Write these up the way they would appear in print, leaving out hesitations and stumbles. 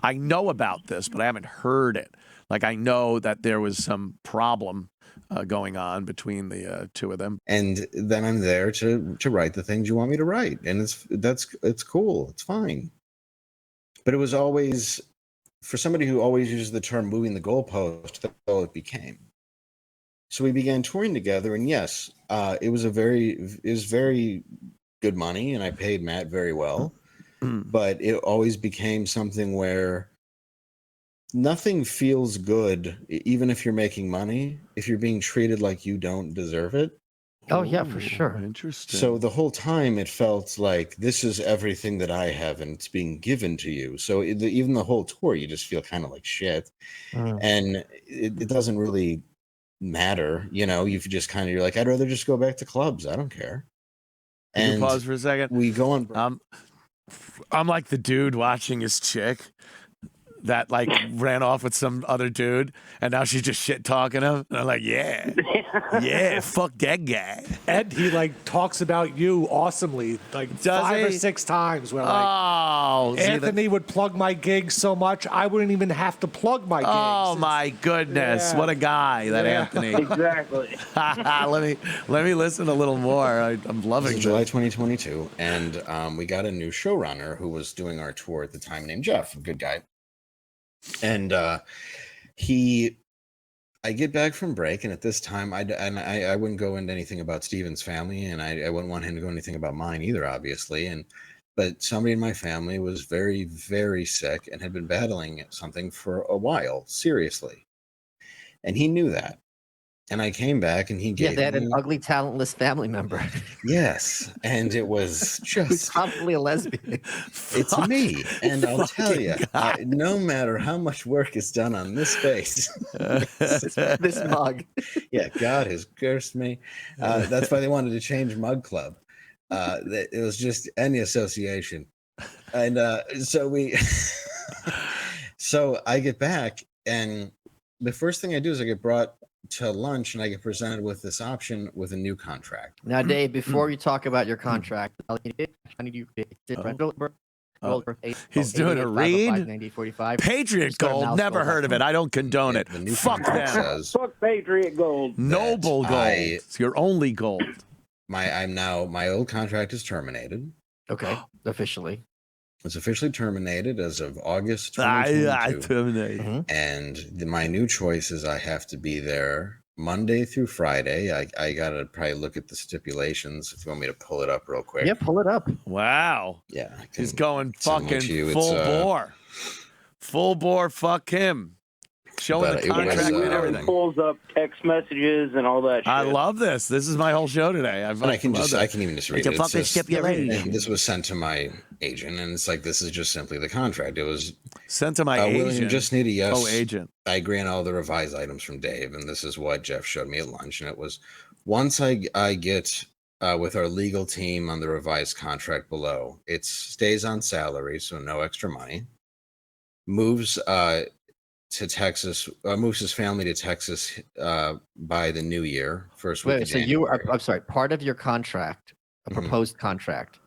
I know about this, but I haven't heard it. Like, I know that there was some problem going on between the two of them. And then I'm there to write the things you want me to write. And it's cool. It's fine. But it was always, for somebody who always uses the term moving the goalpost, that's all it became. So we began touring together, and yes, it was very good money, and I paid Matt very well. But it always became something where nothing feels good, even if you're making money, if you're being treated like you don't deserve it. Oh, yeah, for sure. Interesting. So the whole time it felt like this is everything that I have and it's being given to you. So even the whole tour, you just feel kind of like shit. And it doesn't really matter. You know, you've just kind of, you're like, I'd rather just go back to clubs. I don't care. Can you pause for a second? We go on. I'm like the dude watching his chick that like ran off with some other dude, and now she's just shit talking him. And I'm like, yeah, fuck that guy. And he like talks about you awesomely, like Does 5 or he? 6 times. Where like Anthony would plug my gigs so much, I wouldn't even have to plug my gigs. Oh my goodness, what a guy that Anthony. Exactly. let me listen a little more. I'm loving this. This. July 2022, and we got a new showrunner who was doing our tour at the time, named Jeff, a good guy. And I get back from break, and at this time, I wouldn't go into anything about Steven's family, and I wouldn't want him to go anything about mine either, obviously. But somebody in my family was very, very sick and had been battling something for a while, seriously, and he knew that. And I came back, and he gave they had me an ugly, talentless family member. Yes, and it was just who's probably a lesbian. It's me, and I'll tell you, no matter how much work is done on this face, this mug. Yeah, God has cursed me. That's why they wanted to change Mug Club. It was just any association, and so I get back, and the first thing I do is I get brought to lunch, and I get presented with this option with a new contract. Now, Dave, before you talk about your contract, I need you to he's doing a read. Patriot Gold, never heard of it. I don't condone it. Fuck them. Fuck Patriot Gold. Noble Gold. It's your only gold. My old contract is terminated. Okay, officially. It's officially terminated as of August 2022. Terminated. And my new choice is I have to be there Monday through Friday. I got to probably look at the stipulations if you want me to pull it up real quick. Yeah, pull it up. Wow. Yeah. He's going fucking full bore. Full bore, fuck him. Showing the contract and everything. Pulls up text messages and all that shit. I love this. This is my whole show today. I can even just read it. This was sent to my agent, and it's like, this is just simply the contract. It was sent to my agent. William, just need a yes. Oh, agent. I agree on all the revised items from Dave, and this is what Jeff showed me at lunch. And it was, once I get with our legal team on the revised contract below, it stays on salary, so no extra money. Moves to Texas, moves his family to Texas by the new year, first week of January. I'm sorry, part of your contract, a proposed contract,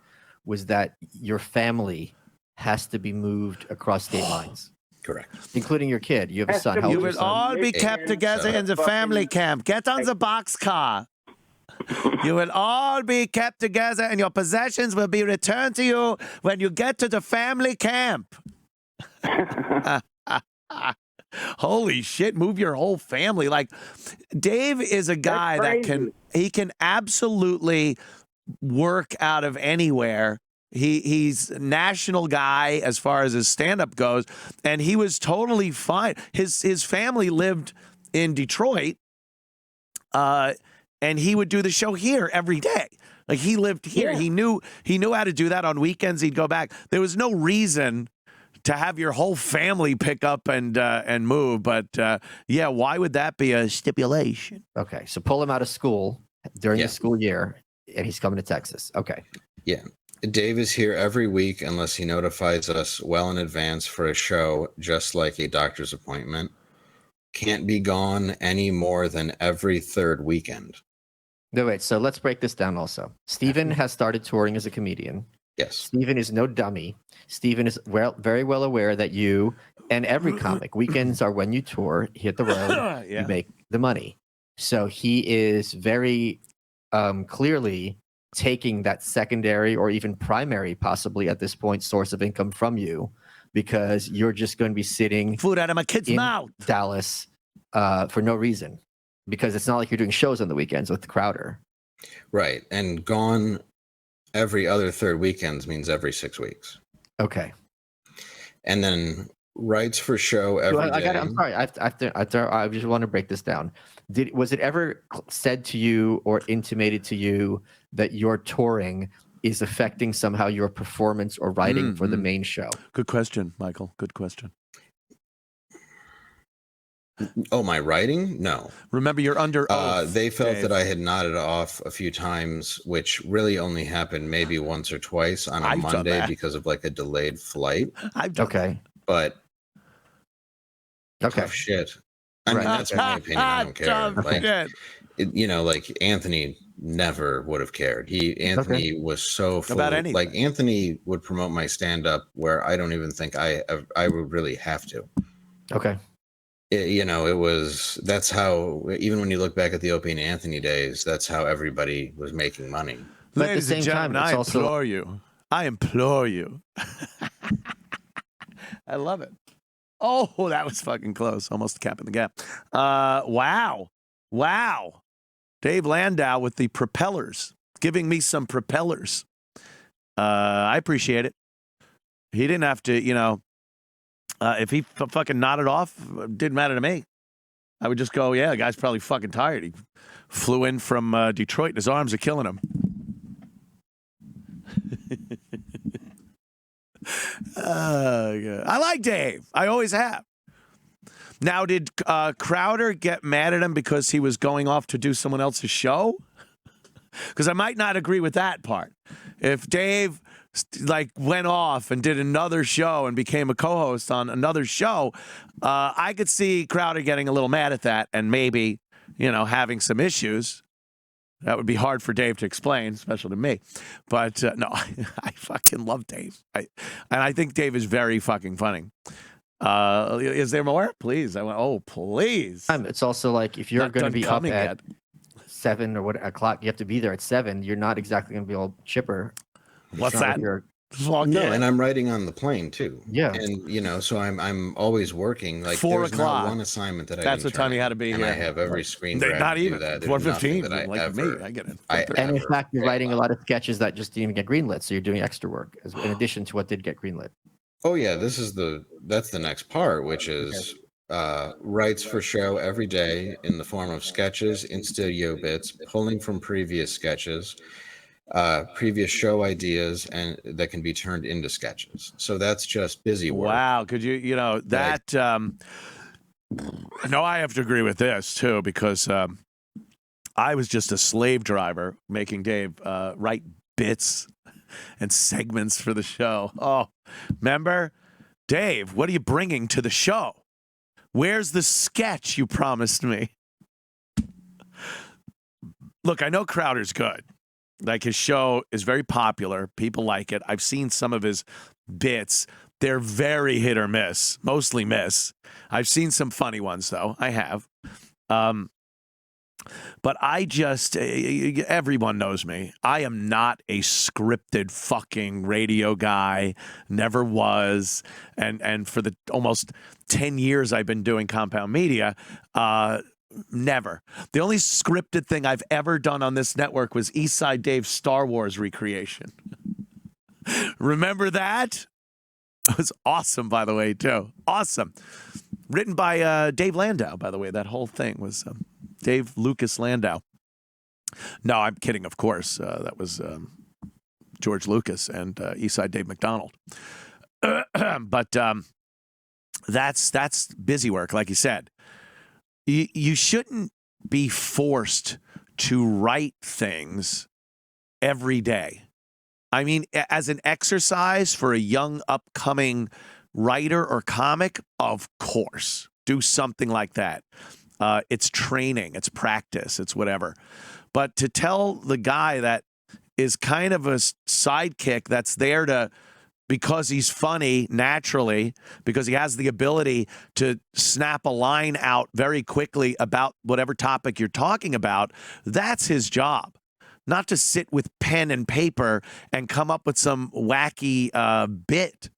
was that your family has to be moved across state lines. Correct. Including your kid. You have a son. You will all be kept together in the family camp. Get on the boxcar. You will all be kept together, and your possessions will be returned to you when you get to the family camp. Holy shit, move your whole family. Like, Dave is a guy that can absolutely work out of anywhere. He's a national guy as far as his stand-up goes, and he was totally fine. His family lived in Detroit, and he would do the show here every day. Like, he lived here. Yeah. He knew how to do that. On weekends, he'd go back. There was no reason to have your whole family pick up and move. But yeah, why would that be a stipulation? Okay, so pull him out of school during the school year, and he's coming to Texas. Okay. Yeah. Dave is here every week unless he notifies us well in advance for a show, just like a doctor's appointment. Can't be gone any more than every third weekend. No, wait, so let's break this down also. Steven has started touring as a comedian. Yes. Steven is no dummy. Steven is very well aware that you and every comic, weekends are when you tour, hit the road, you make the money. So he is very clearly taking that secondary or even primary, possibly at this point, source of income from you, because you're just going to be sitting food out of my kid's in mouth. Dallas for no reason, because it's not like you're doing shows on the weekends with Crowder. Right. And gone every other third weekends means every 6 weeks. Okay. And then writes for show every day. I'm sorry. I just want to break this down. Was it ever said to you or intimated to you that your touring is affecting somehow your performance or writing for the main show? Good question, Michael. Good question. Oh, my writing? No. Remember, you're under oath. They felt Dave. that I had nodded off a few times, which really only happened maybe once or twice on a Monday because of like a delayed flight. I've done that. But okay. tough shit. I mean, that's my opinion. I don't care. Like Anthony never would have cared. Anthony was so full about anything. Like Anthony would promote my stand-up where I don't even think I would really have to. Okay. That's how, even when you look back at the Opie and Anthony days, that's how everybody was making money. But Ladies at the and same gentlemen, time, I implore you. I love it. Oh, that was fucking close. Almost a cap in the gap. Wow. Dave Landau with the propellers, giving me some propellers. I appreciate it. He didn't have to, if he fucking nodded off, it didn't matter to me. I would just go, yeah, the guy's probably fucking tired. He flew in from Detroit and his arms are killing him. I like Dave. I always have. Now, did Crowder get mad at him because he was going off to do someone else's show? Because I might not agree with that part. If Dave went off and did another show and became a co-host on another show, I could see Crowder getting a little mad at that and maybe, having some issues. That would be hard for Dave to explain, especially to me. But no, I fucking love Dave. And I think Dave is very fucking funny. Is there more? Please. I went, oh, please. It's also like if you're going to be up at 7 or what o'clock, you have to be there at 7. You're not exactly going to be all chipper. What's that? And I'm writing on the plane too. Yeah. And so I'm always working. Like 4 there's o'clock. not one assignment that that's the time you had to be here. I have every screen grab not to even do that. 4:15. Like me, I get it. And in fact, you're writing a lot of sketches that just didn't even get greenlit, so you're doing extra work in addition to what did get greenlit. Oh yeah, that's the next part, which is writes for show every day in the form of sketches, in studio bits, pulling from previous sketches, previous show ideas, and that can be turned into sketches. So that's just busy work. Wow, could you that? No, I have to agree with this too because I was just a slave driver making Dave write bits and segments for the show. Oh, remember, Dave? What are you bringing to the show? Where's the sketch you promised me? Look, I know Crowder's good. Like his show is very popular. People like it. I've seen some of his bits. They're very hit or miss, mostly miss. I've seen some funny ones though. I have. But I just, everyone knows me. I am not a scripted fucking radio guy. Never was. And for the almost 10 years I've been doing Compound Media, never. The only scripted thing I've ever done on this network was Eastside Dave's Star Wars recreation. Remember that? It was awesome, by the way, too. Awesome. Written by Dave Landau, by the way. That whole thing was Dave Lucas Landau. No, I'm kidding, of course. That was George Lucas and Eastside Dave McDonald. But that's busy work, like you said. You shouldn't be forced to write things every day. I mean, as an exercise for a young, upcoming writer or comic, of course, do something like that. It's training, it's practice, it's whatever. But to tell the guy that is kind of a sidekick that's there to, because he's funny naturally, because he has the ability to snap a line out very quickly about whatever topic you're talking about. That's his job, not to sit with pen and paper and come up with some wacky bit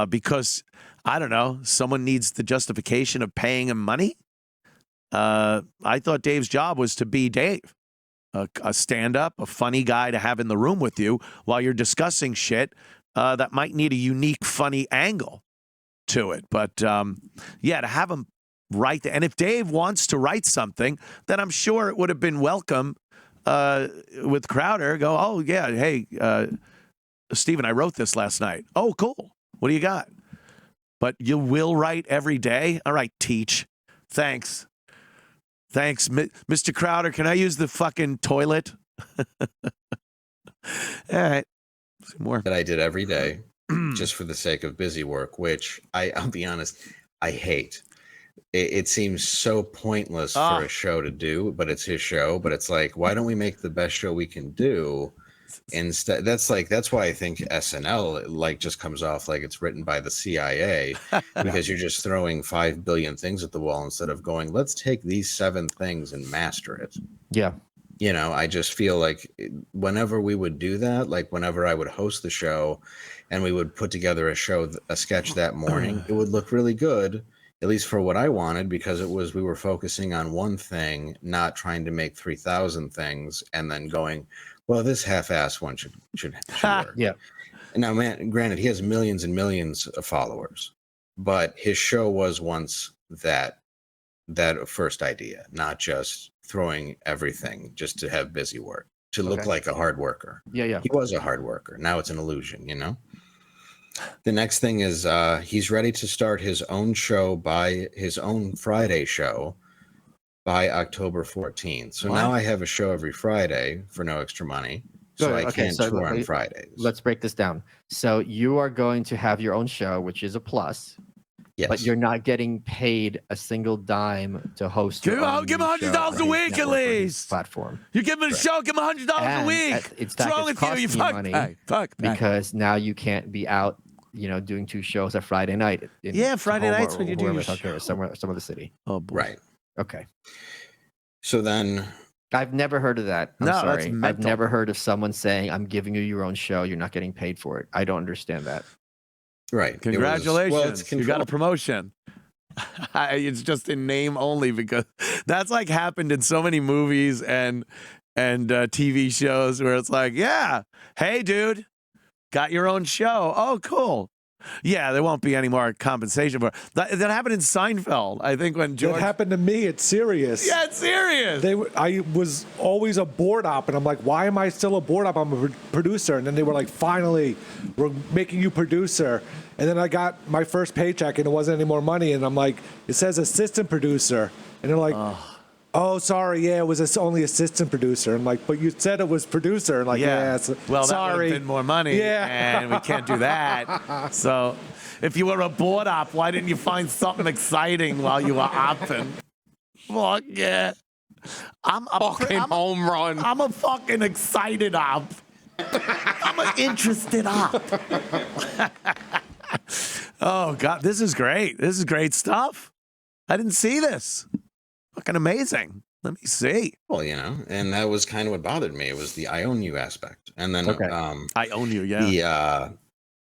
because, I don't know, someone needs the justification of paying him money. I thought Dave's job was to be Dave, a stand-up, a funny guy to have in the room with you while you're discussing shit that might need a unique, funny angle to it. But, yeah, to have him write and if Dave wants to write something, then I'm sure it would have been welcome with Crowder. Go, oh, yeah, hey, Steven, I wrote this last night. Oh, cool. What do you got? But you will write every day? All right, teach. Thanks. Thanks, Mr. Crowder. Can I use the fucking toilet? All right. Some more. That I did every day just for the sake of busy work, which I'll be honest, I hate. It seems so pointless for a show to do, but it's his show. But it's like, why don't we make the best show we can do? Instead, that's why I think SNL just comes off like it's written by the CIA, because you're just throwing 5 billion things at the wall instead of going, let's take these 7 things and master it. Yeah. I just feel like whenever we would do that, like whenever I would host the show and we would put together a sketch that morning, it would look really good, at least for what I wanted, because we were focusing on one thing, not trying to make 3,000 things and then going, well, this half-ass one should work. Yeah. Now, man, granted, he has millions and millions of followers, but his show was once that first idea, not just throwing everything just to have busy work, to look like a hard worker. Yeah. He was a hard worker. Now it's an illusion, The next thing is he's ready to start his own show his own Friday show by October 14th. So now I have a show every Friday for no extra money. So I can tour on Fridays. Let's break this down. So you are going to have your own show, which is a plus. Yes. But you're not getting paid a single dime to host. Give him $100 a week at least. Platform. You give him a show, give him $100 a week. What's wrong with you? You fuck money. Fuck. Because now you can't be out, doing 2 shows at Friday night. Friday nights when you do your show. Some other city. Oh boy. Right. Okay. So then, I've never heard of that. I'm sorry. That's I've never heard of someone saying, I'm giving you your own show. You're not getting paid for it. I don't understand that. Right. Congratulations. You got a promotion. It's just in name only, because that's like happened in so many movies and TV shows where it's like, yeah, hey, dude, got your own show. Oh, cool. Yeah, there won't be any more compensation for that. That happened in Seinfeld, I think, when George. It happened to me. It's serious. Yeah, it's serious. I was always a board op, and I'm like, why am I still a board op? I'm a producer. And then they were like, finally, we're making you producer. And then I got my first paycheck, and it wasn't any more money. And I'm like, it says assistant producer. And they're like, oh, sorry, yeah, it was only assistant producer. I'm like, but you said it was producer. And like, yeah, well, sorry. That would have been more money, and we can't do that. So if you were a board op, why didn't you find something exciting while you were opping? Fuck yeah. I'm home run. I'm a fucking excited op. I'm an interested op. Oh, God, this is great. This is great stuff. I didn't see this. Fucking amazing. Let me see. Well, and that was kind of what bothered me. It was the I own you aspect. And then I own you, yeah. The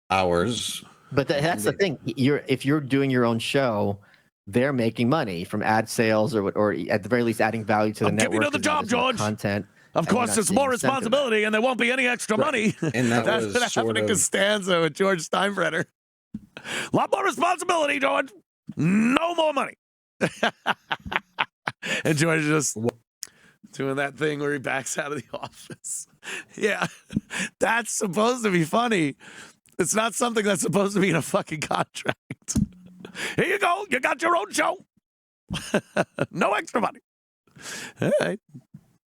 hours. But that's the thing. If you're doing your own show, they're making money from ad sales or at the very least adding value to the network. Give me another job, George. Content. Of course, there's more responsibility, and there won't be any extra money. And that's what happened in Costanza with George Steinbrenner. A lot more responsibility, George. No more money. And George just doing that thing where he backs out of the office. Yeah, that's supposed to be funny. It's not something that's supposed to be in a fucking contract. Here you go. You got your own show. No extra money. All right.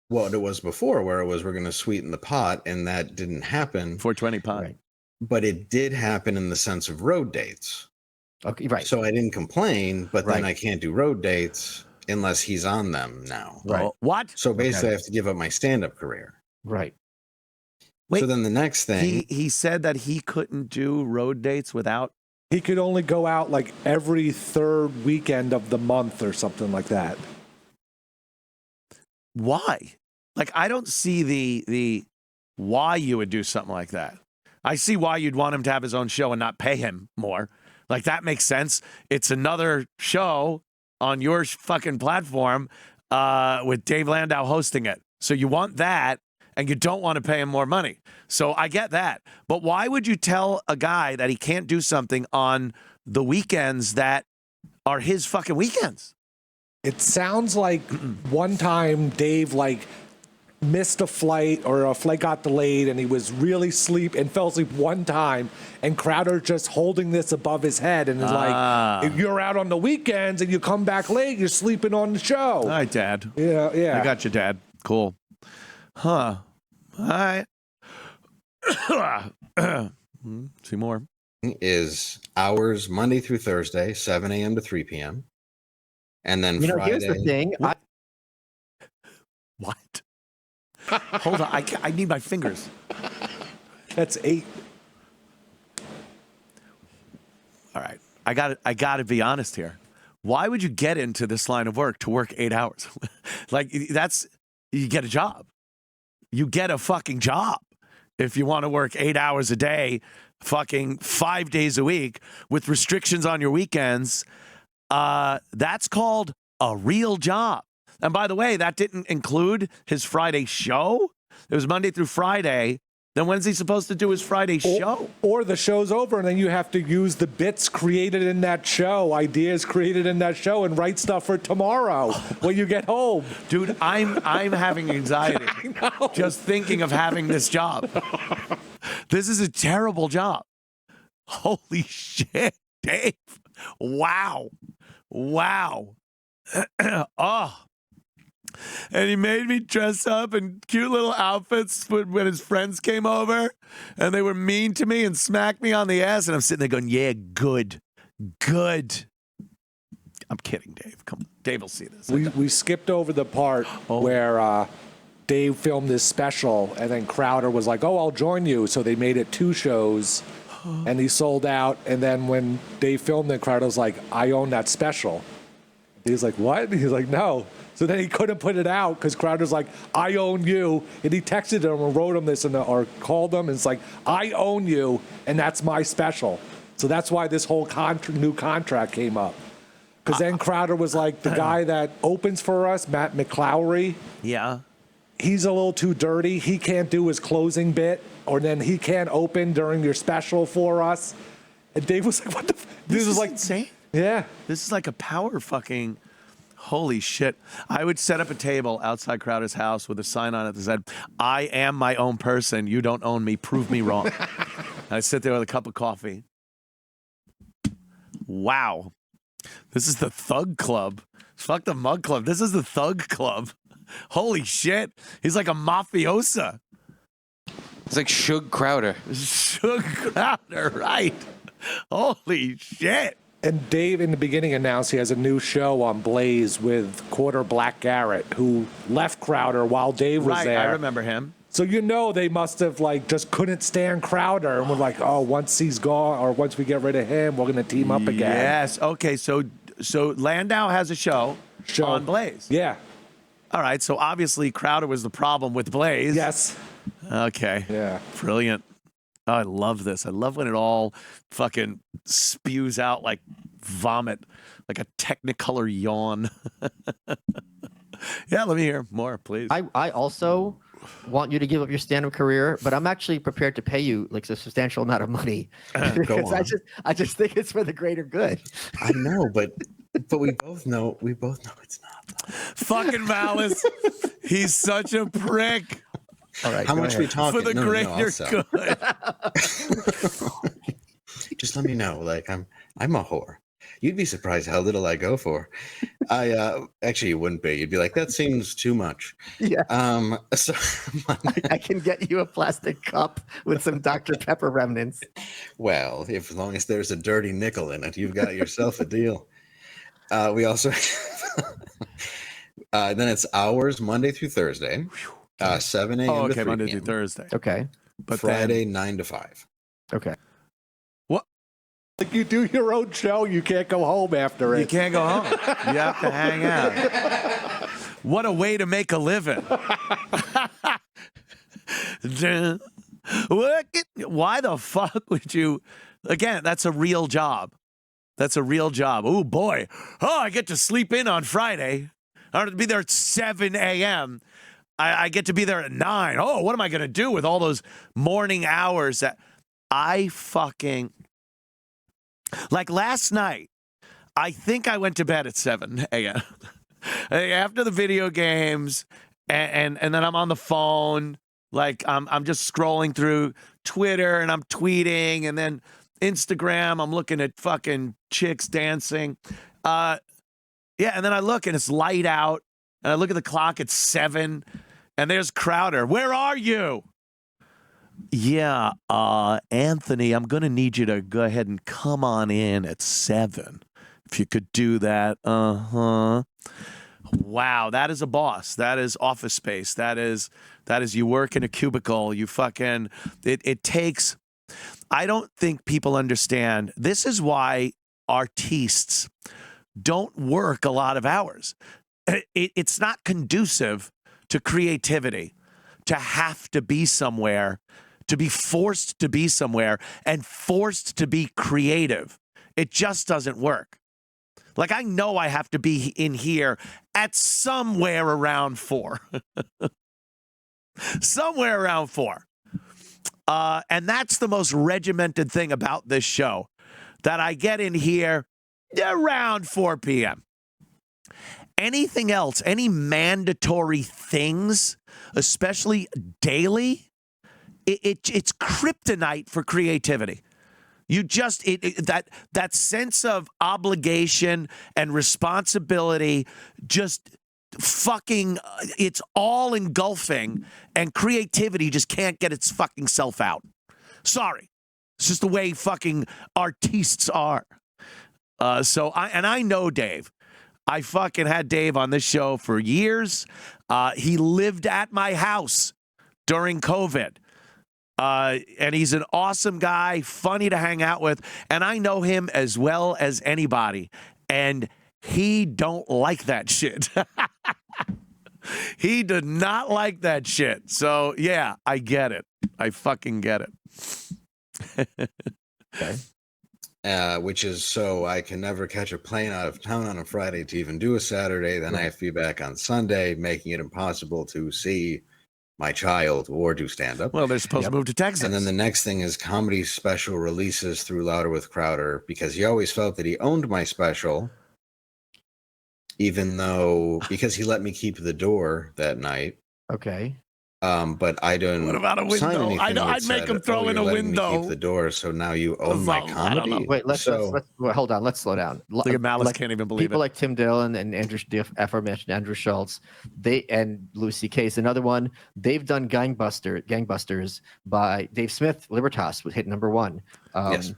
Well, it was before where we're going to sweeten the pot, and that didn't happen. 420 pot. Right. But it did happen in the sense of road dates. Okay, right. So I didn't complain, but then I can't do road dates unless he's on them now. Right. What? So basically I have to give up my stand-up career. Right. Wait, so then the next thing, he said that he couldn't do road dates without. He could only go out like every third weekend of the month or something like that. Why? Like, I don't see the why you would do something like that. I see why you'd want him to have his own show and not pay him more. Like, that makes sense. It's another show on your fucking platform with Dave Landau hosting it. So you want that, and you don't want to pay him more money. So I get that. But why would you tell a guy that he can't do something on the weekends that are his fucking weekends? It sounds like one time Dave missed a flight, or a flight got delayed, and he was really and fell asleep one time, and Crowder just holding this above his head and is like, if you're out on the weekends and you come back late, you're sleeping on the show. All right, Dad. Yeah. I got you, Dad. Cool. Huh. All right. See more. is hours Monday through Thursday, 7 a.m. to 3 p.m. And then Friday. Here's the thing. What? Hold on. I need my fingers. That's 8. All right. I got to be honest here. Why would you get into this line of work to work 8 hours? You get a job. You get a fucking job if you want to work 8 hours a day, fucking 5 days a week with restrictions on your weekends. That's called a real job. And by the way, that didn't include his Friday show. It was Monday through Friday. Then when's he supposed to do his Friday show? Or the show's over, and then you have to use the bits created in that show, ideas created in that show, and write stuff for tomorrow when you get home. Dude, I'm having anxiety just thinking of having this job. This is a terrible job. Holy shit, Dave. Wow. Oh. And he made me dress up in cute little outfits when his friends came over, and they were mean to me and smacked me on the ass, and I'm sitting there going, yeah, good. I'm kidding, Dave. Come on. Dave will see this. We skipped over the part where Dave filmed this special, and then Crowder was like, oh, I'll join you. So they made it 2 shows, and he sold out. And then when Dave filmed it, Crowder was like, I own that special. He was like, what? He's like, no. So then he couldn't put it out because Crowder's like, I own you. And he texted him and wrote him this or called him. And it's like, I own you, and that's my special. So that's why this whole new contract came up. Because then Crowder was like, the guy that opens for us, Matt McClowry. Yeah. He's a little too dirty. He can't do his closing bit, or then he can't open during your special for us. And Dave was like, what the This is like insane. Yeah. This is like a power fucking... Holy shit. I would set up a table outside Crowder's house with a sign on it that said, I am my own person. You don't own me. Prove me wrong. I sit there with a cup of coffee. Wow. This is the Thug Club. Fuck the Mug Club. This is the Thug Club. Holy shit. He's like a mafiosa. It's like Suge Crowder. Suge Crowder, right. Holy shit. And Dave, in the beginning, announced he has a new show on Blaze with Quarter Black Garrett, who left Crowder while Dave was there. I remember him. So they must have just couldn't stand Crowder, and were like, oh, once he's gone, or once we get rid of him, we're going to team up again. Yes. Okay. So Landau has a show on Blaze. Yeah. All right. So obviously Crowder was the problem with Blaze. Yes. Okay. Yeah. Brilliant. Oh, I love this. I love when it all fucking spews out like vomit, like a Technicolor yawn. Yeah, let me hear more, please. I also want you to give up your stand-up career, but I'm actually prepared to pay you like a substantial amount of money because I just think it's for the greater good. I know, but we both know it's not. Fucking Malice. He's such a prick. All right, how much ahead. we talking? For the greater good. Just let me know. Like I'm a whore. You'd be surprised how little I go for. Actually, you wouldn't be. You'd be like, that seems too much. Yeah. So I can get you a plastic cup with some Dr. Pepper remnants. Well, as long as there's a dirty nickel in it, you've got yourself a deal. We also then it's hours Monday through Thursday. 7 a.m. to 3 Monday p.m. through Thursday. Okay. But Friday 9 to 5. Okay. Like you do your own show, you can't go home after it. You can't go home. You have to hang out. What a way to make a living. Why the fuck would you? Again, that's a real job. That's a real job. Oh, boy. Oh, I get to sleep in on Friday. I don't have to be there at 7 a.m. I get to be there at 9. Oh, what am I going to do with all those morning hours that I fucking... Like last night, I think I went to bed at 7 a.m. After the video games, and then I'm on the phone, like I'm just scrolling through Twitter and I'm tweeting, and then Instagram, I'm looking at fucking chicks dancing. And then I look and it's light out, and I look at the clock, it's 7, and there's Crowder. Where are you? Yeah, Anthony, I'm going to need you to go ahead and come on in at 7. If you could do that. Wow, that is a boss. That is office space. That is you work in a cubicle. You fucking, it takes, I don't think people understand. This is why artists don't work a lot of hours. It's not conducive to creativity to have to be somewhere, to be forced to be somewhere and forced to be creative. It just doesn't work. Like, I know I have to be in here at somewhere around 4. Somewhere around 4. And that's the most regimented thing about this show, that I get in here around 4 p.m. Anything else, any mandatory things, especially daily, it's kryptonite for creativity. You just that sense of obligation and responsibility, just fucking, it's all engulfing, and creativity just can't get its fucking self out. Sorry, it's just the way fucking artists are. So I know Dave. I fucking had Dave on this show for years. He lived at my house during COVID. And he's an awesome guy, funny to hang out with. And I know him as well as anybody. And he don't like that shit. He did not like that shit. So, yeah, I get it. I fucking get it. Okay. Which is so I can never catch a plane out of town on a Friday to even do a Saturday. Then I have to be back on Sunday, making it impossible to see my child or do stand-up. Well, they're supposed to move to Texas. And then the next thing is comedy special releases through Louder with Crowder, because he always felt that he owned my special, even though, because he let me keep the door that night. Okay. But I don't. What about a window? I'd make him throw in a window. Me keep the door, so now you own my comedy. Wait, let's hold on. Let's slow down. Look at Malice, can't even believe people it. Like Tim Dillon and the aforementioned Andrew Schultz, and Lucy Case, another one. They've done Gangbusters by Dave Smith. Libertas would hit number 1. Yes.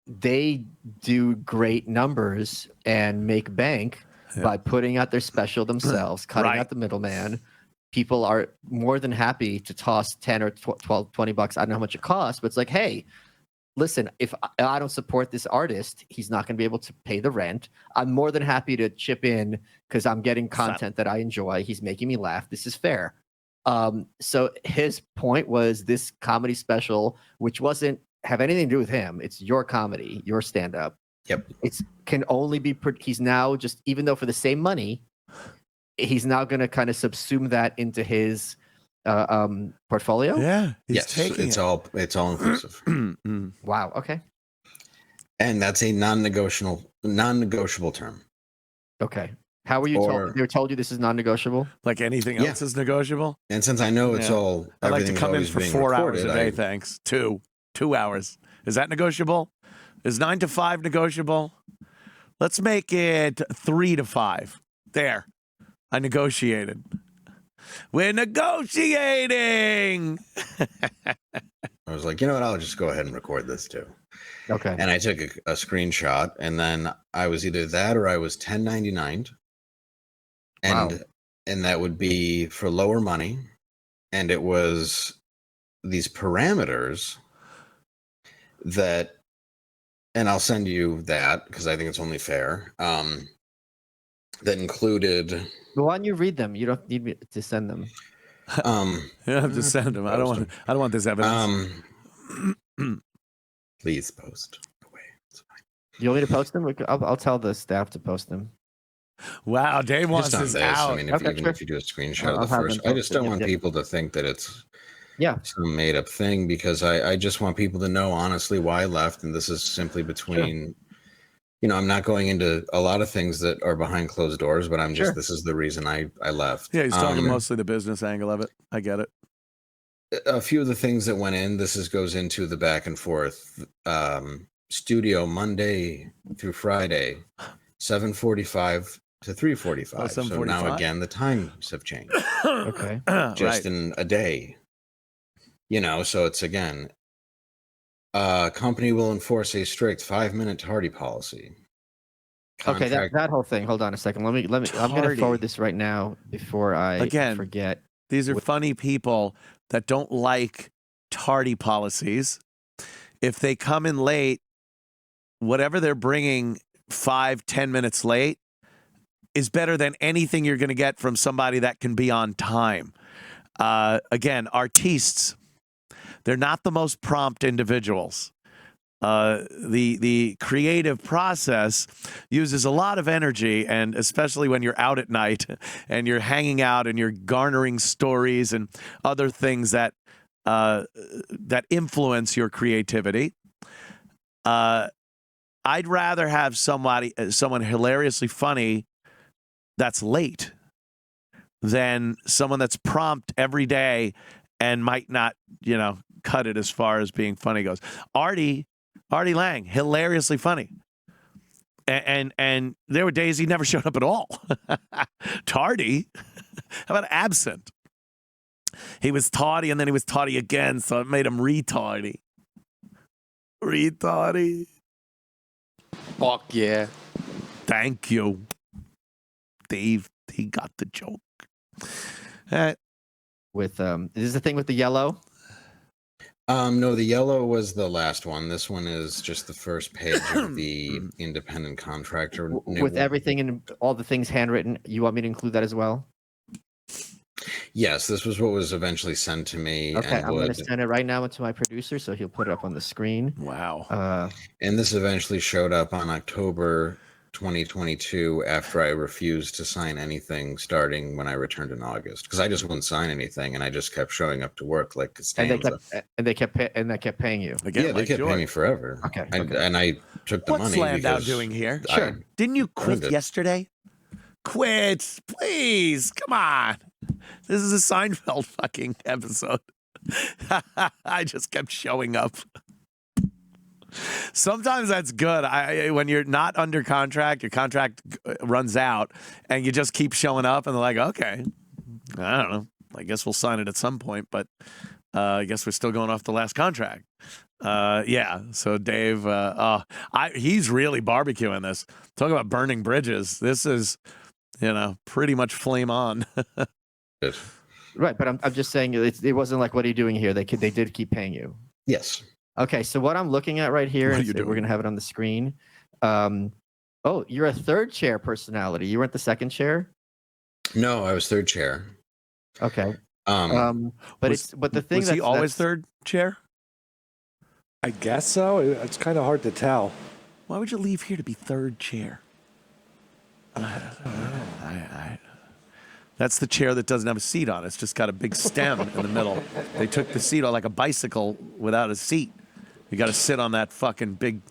They do great numbers and make bank by putting out their special themselves, cutting out the middleman. People are more than happy to toss 10 or 12, 20 bucks. I don't know how much it costs, but it's like, hey, listen, if I don't support this artist, he's not going to be able to pay the rent. I'm more than happy to chip in because I'm getting content that I enjoy. He's making me laugh. This is fair. So his point was this comedy special, which wasn't have anything to do with him. It's your comedy, your stand-up. Yep. It's can only be. He's now just, even though for the same money, he's now going to kind of subsume that into his portfolio. Yeah. It's all inclusive. Wow. Okay. And that's a non-negotiable term. Okay. How were you told? They were told you this is non-negotiable? Like anything else is negotiable? And since I know it's all, I like to come in for 4 hours a day. Recorded, Thanks. 2 hours. Is that negotiable? Is 9 to 5 negotiable? Let's make it 3 to 5. There. I negotiated. We're negotiating. I was like, you know what? I'll just go ahead and record this too. Okay. And I took a screenshot, and then I was either that or I was 1099'd. And that would be for lower money. And it was these parameters that, and I'll send you that because I think it's only fair. That included. Well, why don't you read them? You don't need me to send them. You don't have to send them. I don't want this evidence. Please post away. It's fine. You want me to post them? I'll tell the staff to post them. Wow, Dave wants Just on this this. out. I mean, if you do a screenshot of the first, I just don't want people to think that it's some made up thing, because I just want people to know honestly why I left, and this is simply between. You know, I'm not going into a lot of things that are behind closed doors, but I'm just, this is the reason I left. Yeah, he's talking mostly the business angle of it. I get it. A few of the things that went in, goes into the back and forth. Studio Monday through Friday, 7:45 to 3:45. So now again, the times have changed. Okay. Just in a day. You know, so it's again, company will enforce a strict 5-minute tardy policy. Okay, that whole thing. Hold on a second. Let me. I'm going to forward this right now before I forget. These are funny people that don't like tardy policies. If they come in late, whatever they're bringing 5-10 minutes late is better than anything you're going to get from somebody that can be on time. Again, artistes, they're not the most prompt individuals. The creative process uses a lot of energy, and especially when you're out at night and you're hanging out and you're garnering stories and other things that that influence your creativity. I'd rather have someone hilariously funny that's late than someone that's prompt every day and might not, cut it as far as being funny goes. Artie Lang, hilariously funny. And there were days he never showed up at all. Tardy? How about absent? He was tardy and then he was tardy again, so it made him retardy. Retardy. Fuck yeah. Thank you. Dave, he got the joke. With is this the thing with the yellow? No, the yellow was the last one. This one is just the first page of the independent contractor. With everything and all the things handwritten, you want me to include that as well? Yes, this was what was eventually sent to me. Okay, I'm going to send it right now to my producer, so he'll put it up on the screen. Wow. And this eventually showed up on October 2022 after I refused to sign anything starting when I returned in August, because I just wouldn't sign anything and I just kept showing up to work like Costanza. And they kept paying you. Again, yeah, they kept paying me forever. Okay. And I took the money. What's Landau doing here? Sure. Didn't you quit yesterday? Quit, please. Come on. This is a Seinfeld fucking episode. I just kept showing up. Sometimes that's good. When you're not under contract, your contract runs out, and you just keep showing up, and they're like, okay, I don't know. I guess we'll sign it at some point, but I guess we're still going off the last contract. Yeah, so Dave, he's really barbecuing this. Talk about burning bridges. This is, pretty much flame on. Right, but I'm just saying it wasn't like, what are you doing here? They did keep paying you. Yes. Okay, so what I'm looking at right here, we're going to have it on the screen. You're a third chair personality. You weren't the second chair? No, I was third chair. Okay. Was he always third chair? I guess so. It's kind of hard to tell. Why would you leave here to be third chair? That's the chair that doesn't have a seat on it. It's just got a big stem in the middle. They took the seat on like a bicycle without a seat. You got to sit on that fucking big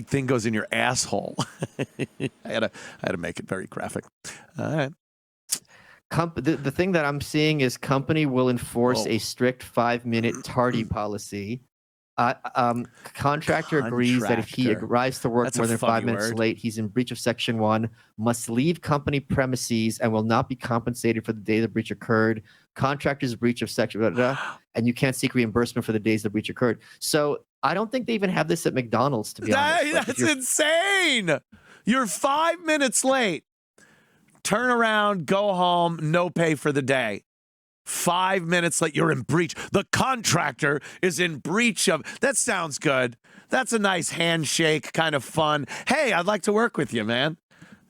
thing goes in your asshole. I had to make it very graphic. All right. The thing that I'm seeing is company will enforce a strict 5-minute tardy policy. Contractor agrees that if he arrives to work more than 5 minutes late, he's in breach of Section 1, must leave company premises, and will not be compensated for the day the breach occurred. Contractor's breach of Section, and you can't seek reimbursement for the days the breach occurred. So I don't think they even have this at McDonald's, to be honest. That's insane. You're 5 minutes late. Turn around, go home, no pay for the day. 5 minutes late. You're in breach. The contractor is in breach of. That sounds good. That's a nice handshake, kind of fun. Hey, I'd like to work with you, man.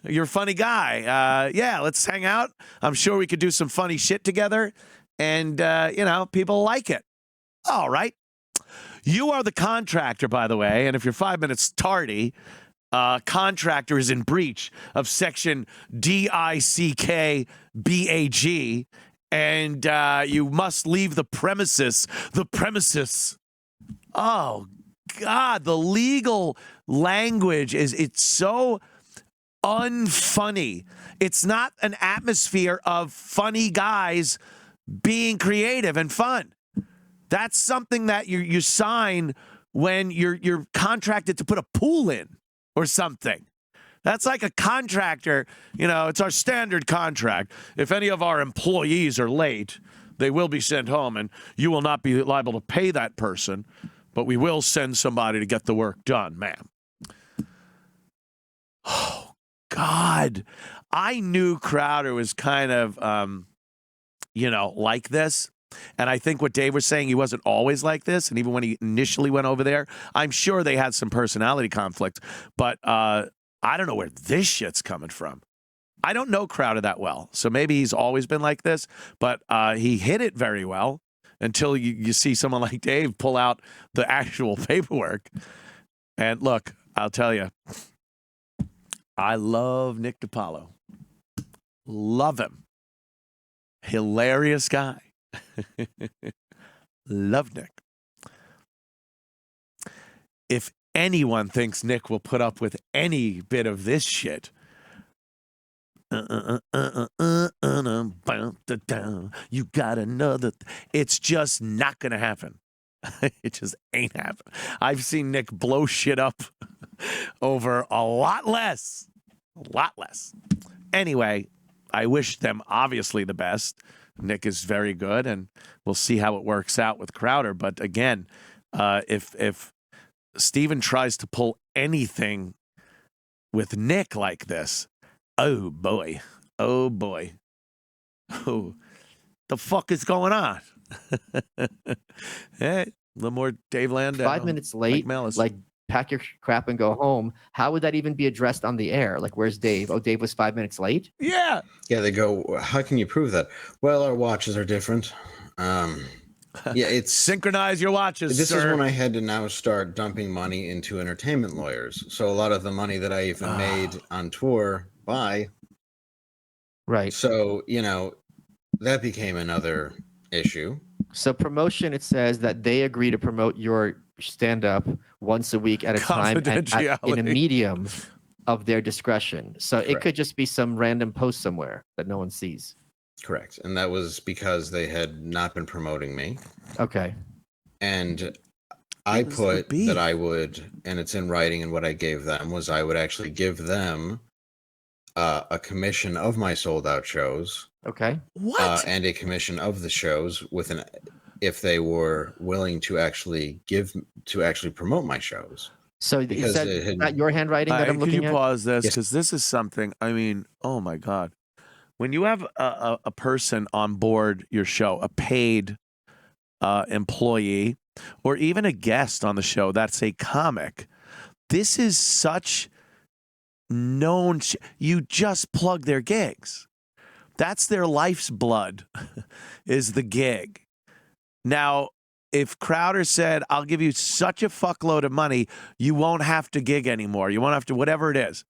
You're a funny guy. Yeah, let's hang out. I'm sure we could do some funny shit together. And, people like it. All right. You are the contractor, by the way. And if you're 5 minutes tardy, contractor is in breach of section DICKBAG. And you must leave the premises. The premises. Oh, God. The legal language it's so unfunny. It's not an atmosphere of funny guys being creative and fun. That's something that you sign when you're contracted to put a pool in or something. That's like a contractor. It's our standard contract. If any of our employees are late, they will be sent home, and you will not be liable to pay that person, but we will send somebody to get the work done, ma'am. Oh, God. I knew Crowder was kind of, like this. And I think what Dave was saying, he wasn't always like this. And even when he initially went over there, I'm sure they had some personality conflict. But I don't know where this shit's coming from. I don't know Crowder that well. So maybe he's always been like this. But he hit it very well until you see someone like Dave pull out the actual paperwork. And look, I'll tell you, I love Nick DiPaolo. Love him. Hilarious guy. Love Nick. If anyone thinks Nick will put up with any bit of this shit, you got another. It's just not going to happen. It just ain't happening. I've seen Nick blow shit up over a lot less. A lot less. Anyway, I wish them obviously the best. Nick is very good, and we'll see how it works out with Crowder. But again, if Steven tries to pull anything with Nick like this, oh boy, oh, the fuck is going on? Hey, a little more Dave Landau. 5 minutes late, like pack your crap and go home. How would that even be addressed on the air? Like, where's Dave? Oh, Dave was 5 minutes late? Yeah. Yeah, they go, how can you prove that? Well, our watches are different. Yeah, it's synchronize your watches. This sir. is when I had to now start dumping money into entertainment lawyers. So a lot of the money that I even made on tour right. So, that became another issue. So promotion, it says that they agree to promote your stand-up once a week at a time in a medium of their discretion. So Correct. It could just be some random post somewhere that no one sees. Correct. And that was because they had not been promoting me. Okay. And I put that I would, and it's in writing, and what I gave them was I would actually give them a commission of my sold out shows. Okay. What? And a commission of the shows if they were willing to actually promote my shows. So is that your handwriting that I'm looking at? Can you pause this? Yes. Because this is something, oh my God. When you have a person on board your show, a paid employee, or even a guest on the show that's a comic, this is such known. You just plug their gigs. That's their life's blood, is the gig. Now, if Crowder said, I'll give you such a fuckload of money, you won't have to gig anymore. You won't have to, whatever it is.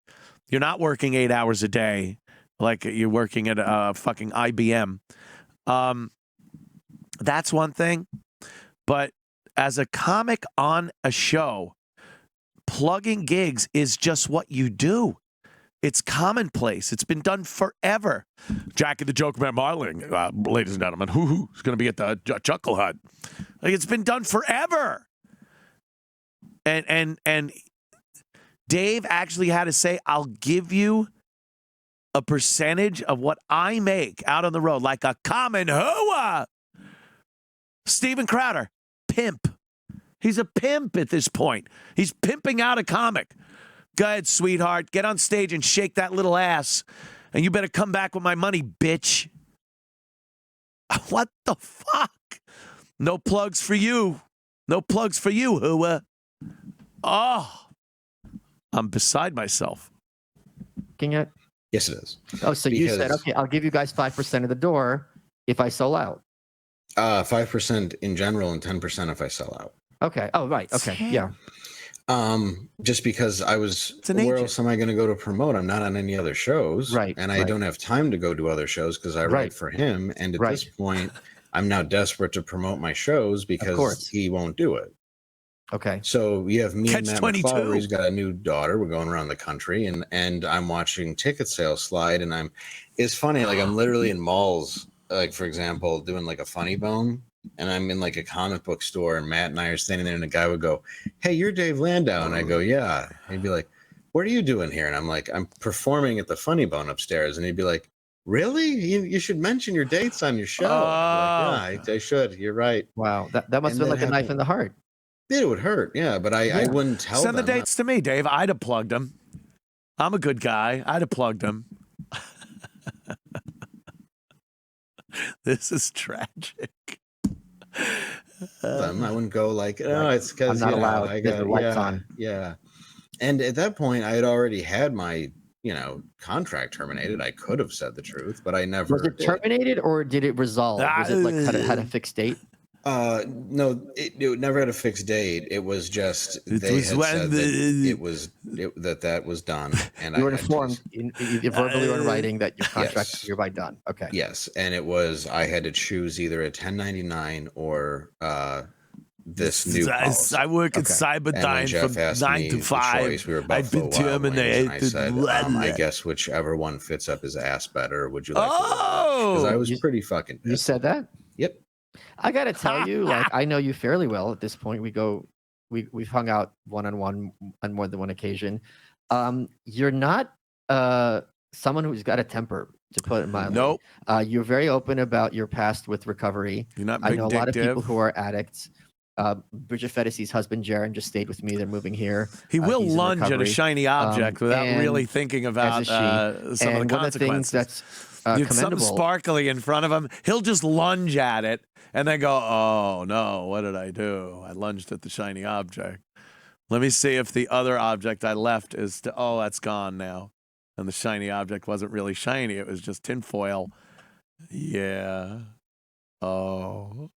You're not working 8 hours a day like you're working at fucking IBM. That's one thing. But as a comic on a show, plugging gigs is just what you do. It's commonplace. It's been done forever. Jackie the Joke Man Marling, ladies and gentlemen, who's going to be at the Chuckle Hut. Like, it's been done forever. And Dave actually had to say, I'll give you a percentage of what I make out on the road, like a common hooah. Steven Crowder, pimp. He's a pimp at this point. He's pimping out a comic. Go ahead, sweetheart. Get on stage and shake that little ass. And you better come back with my money, bitch. What the fuck? No plugs for you. No plugs for you, Hua. Oh, I'm beside myself. Looking at. Yes, it is. Oh, so you said, Because- okay, I'll give you guys 5% of the door if I sell out. 5% in general and 10% if I sell out. Okay. Oh, right. Okay. Yeah. Just because I was, It's an where agent. else am I going to go to promote? I'm not on any other shows, Right, and I right. don't have time to go to other shows because I Right. write for him. And at this Right. point, I'm now desperate to promote my shows because course. he won't do it. Okay. So you have me and Matt Catch-22. McCloud. He's got a new daughter. We're going around the country, and I'm watching ticket sales slide. And it's funny. Like I'm literally in malls. Like for example, doing like a funny bone, and I'm in like a comic book store, and Matt and I are standing there, and the guy would go, "Hey, you're Dave Landau," and I go, "Yeah." And he'd be like, "What are you doing here?" And I'm like, "I'm performing at the Funny Bone upstairs." And he'd be like, "Really? You should mention your dates on your show." I'd be like, yeah, I should. You're right. Wow. That must And have been that like a knife happened. in the heart. It would hurt, yeah, but I wouldn't tell Send the them. dates to me, Dave. I'd have plugged them. I'm a good guy. I'd have plugged them. This is tragic. Them. I wouldn't go like, oh, it's because I'm not allowed. I There's got the lights yeah, on. yeah. And at that point, I had already had my contract terminated. I could have said the truth, but I never. Was it did. terminated or did it resolve? Was it like had a fixed date? No, it never had a fixed date. It was just It they was had when said that was done, and You were I had informed either verbally or in writing that your contract Yes. is hereby done. Okay. Yes, and it was I had to choose either a 1099 or this new policy. I work at Okay. And when Cyberdyne Jeff from asked 9 me to the 5. choice, we were I've been Buffalo Wild Wings, and I terminated. said, I guess whichever one fits up his ass better. Would you like to live because I Oh, was You- pretty fucking You pissed. said that? Yep. I gotta tell you, like I know you fairly well at this point. We've hung out one-on-one on more than one occasion. You're not someone who's got a temper, to put it mildly. nope. You're very open about your past with recovery. You're not I big know a dick lot of people Div. who are addicts. Bridget Fettisy's husband Jaron just stayed with me. They're moving here. He will he's in lunge at a recovery. shiny object without and really thinking about is she. some of And the one of the things consequences. that's It's something commendable. sparkly in front of him. He'll just lunge at it and then go, "Oh no, what did I do? I lunged at the shiny object. Let me see if the other object I left is. Oh, that's gone now." And the shiny object wasn't really shiny; it was just tinfoil. Yeah. Oh.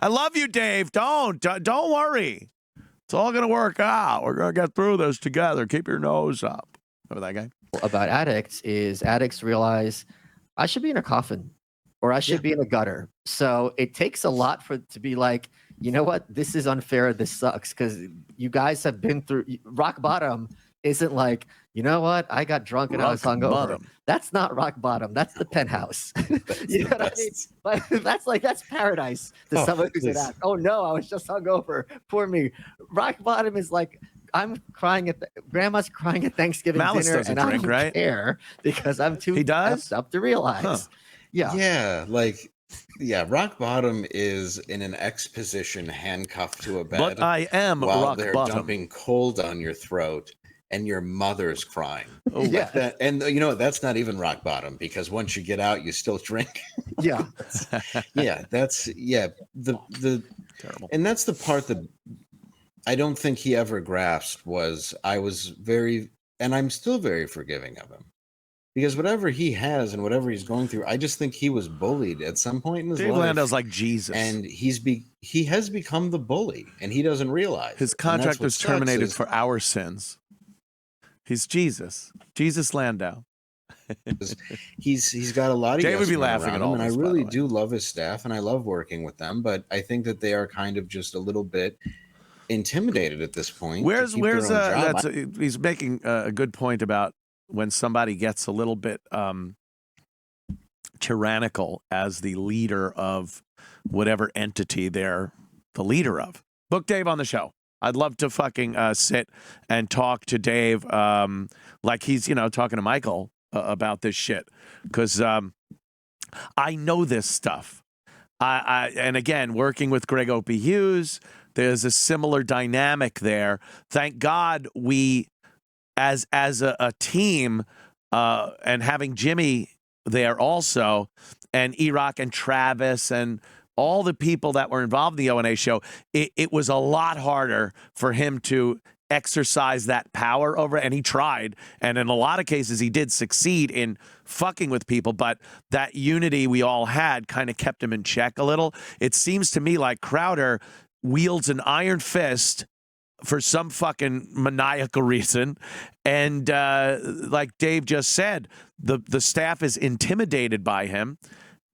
I love you, Dave. Don't worry. It's all gonna work out. We're gonna get through this together. Keep your nose up. Remember that guy? About addicts is addicts realize I should be in a coffin or I should be in a gutter. So it takes a lot to be like, you know what? This is unfair. This sucks because you guys have been through rock bottom. Isn't like, you know what? I got drunk and I was Rock hungover. bottom. That's not rock bottom. That's the penthouse. You know what I mean? But that's paradise to Oh, someone who's an please. addict. Oh no, I was just hungover. Poor me. Rock bottom is like I'm crying grandma's crying at Thanksgiving Malice dinner, doesn't and drink, I don't right? care because I'm too He does? effed up to realize. Huh. Yeah. Yeah, rock bottom is in an X position, handcuffed to a bed, But I am while rock they're bottom. dumping cold on your throat, and your mother's crying. Oh, Yeah. And you know what? That's not even rock bottom because once you get out, you still drink. Yeah. The Terrible. and that's the part that I don't think he ever grasped was I was very, and I'm still very forgiving of him because whatever he has and whatever he's going through, I just think he was bullied at some point in his Dave life. Landau's like Jesus. And he has become the bully, and he doesn't realize His it. And that's contract what was sucks terminated is for our sins. He's Jesus. Jesus Landau. he's got a lot of Dave yes would be men laughing around at him, all and I this, by the really way. do love his staff, and I love working with them. But I think that they are kind of just a little bit intimidated at this point. to Where's keep their own job. he's making a good point about when somebody gets a little bit tyrannical as the leader of whatever entity they're the leader of. Book Dave on the show. I'd love to fucking sit and talk to Dave like he's, talking to Michael about this shit. Because I know this stuff. And again, working with Greg Opie Hughes, there's a similar dynamic there. Thank God we, as a team, and having Jimmy there also, and E-Rock and Travis and all the people that were involved in the O&A show, it was a lot harder for him to exercise that power over it, and he tried, and in a lot of cases he did succeed in fucking with people, but that unity we all had kind of kept him in check a little. It seems to me like Crowder wields an iron fist for some fucking maniacal reason, and like Dave just said, the staff is intimidated by him,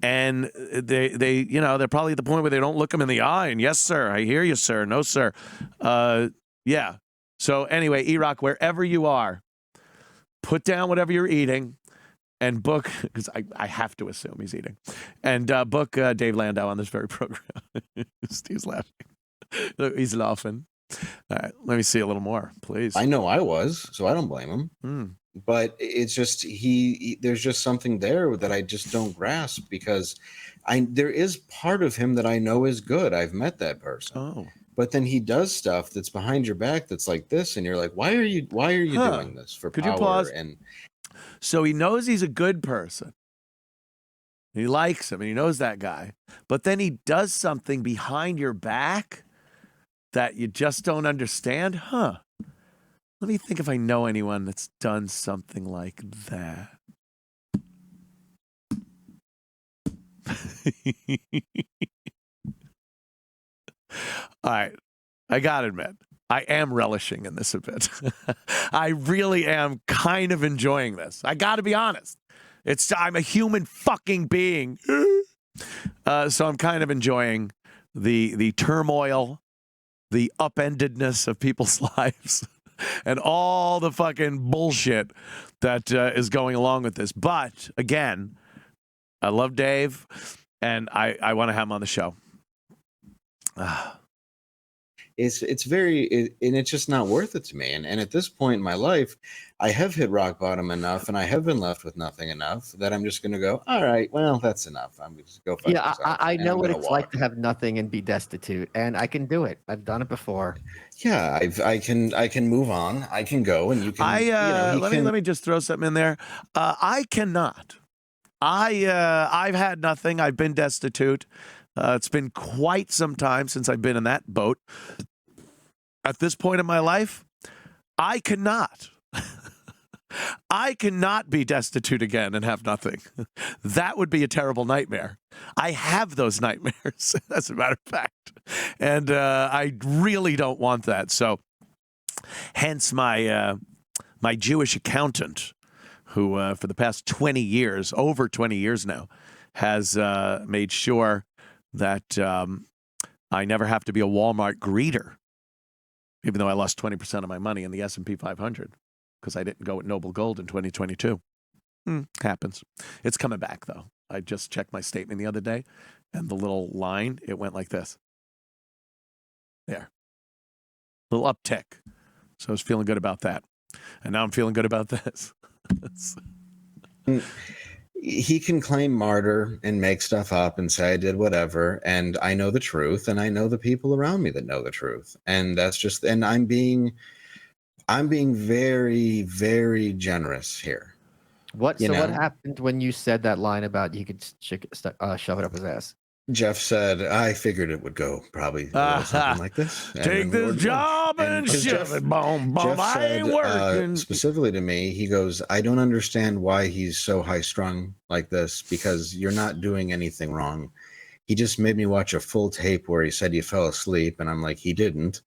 and they you know, they're probably at the point where they don't look him in the eye and, yes sir, I hear you sir, no sir, yeah. So anyway, E-Rock, wherever you are, put down whatever you're eating and book, because I have to assume he's eating, and book Dave Landau on this very program. Steve's laughing. He's laughing. All right, let me see a little more, please. I know I was, so I don't blame him. But it's just there's just something there that I just don't grasp, because there is part of him that I know is good. I've met that person. Oh. But then he does stuff that's behind your back that's like this, and you're like, why are you doing this for Could power? you pause? And so he knows he's a good person. He likes him, and he knows that guy. But then he does something behind your back that you just don't understand? Huh. Let me think if I know anyone that's done something like that. All right. I got to admit, I am relishing in this a bit. I really am kind of enjoying this. I got to be honest. I'm a human fucking being. So I'm kind of enjoying the turmoil, the upendedness of people's lives, and all the fucking bullshit that is going along with this. But again, I love Dave, and I want to have him on the show. it's very and it's just not worth it to me. And at this point in my life, I have hit rock bottom enough, and I have been left with nothing enough that I'm just going to go, all right, well, that's enough. I'm going to go fuck Yeah, myself, I know what it's walk. like to have nothing and be destitute, and I can do it. I've done it before. Yeah, I can move on. I can go, and you can. Let me just throw something in there. I cannot. I've had nothing. I've been destitute. It's been quite some time since I've been in that boat. At this point in my life, I cannot. I cannot be destitute again and have nothing. That would be a terrible nightmare. I have those nightmares, as a matter of fact. And I really don't want that. So hence my my Jewish accountant, who for the past 20 years, over 20 years now, has made sure that I never have to be a Walmart greeter, even though I lost 20% of my money in the S&P 500 because I didn't go with Noble Gold in 2022. Happens. It's coming back, though. I just checked my statement the other day, and the little line, it went like this. There. Little uptick. So I was feeling good about that. And now I'm feeling good about this. He can claim martyr and make stuff up and say I did whatever, and I know the truth, and I know the people around me that know the truth, and that's just. And I'm being very, very generous here. What happened when you said that line about you could shove it up his ass? Jeff said, I figured it would go probably something like this. Take this job and shove it, boom, boom. I ain't working. Specifically to me, he goes, I don't understand why he's so high strung like this, because you're not doing anything wrong. He just made me watch a full tape where he said you fell asleep. And I'm like, he didn't,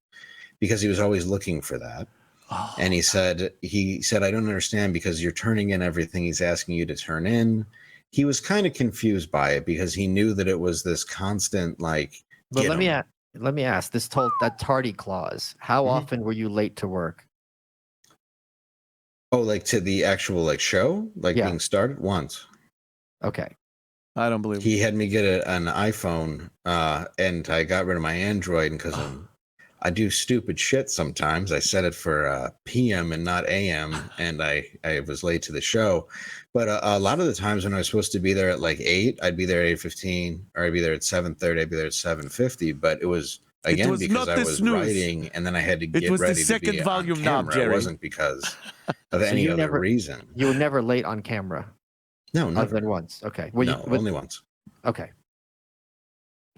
because he was always looking for that. Oh. And he said, I don't understand, because you're turning in everything he's asking you to turn in. He was kind of confused by it because he knew that it was this constant, like. But let me ask this: that tardy clause. How often were you late to work? Oh, like to the actual show, being started once. Okay. I don't believe he had me get an iPhone, and I got rid of my Android because I do stupid shit sometimes. I set it for PM and not AM, and I was late to the show. But a lot of the times when I was supposed to be there at 8, I'd be there at 8:15, or I'd be there at 7:30, I'd be there at 7:50. But it was because I was writing, and then I had to get ready to be on camera. It was the second volume knob, Jerry. It wasn't because of any other reason. You were never late on camera. No, Other never. than once. Okay. Only once. Okay.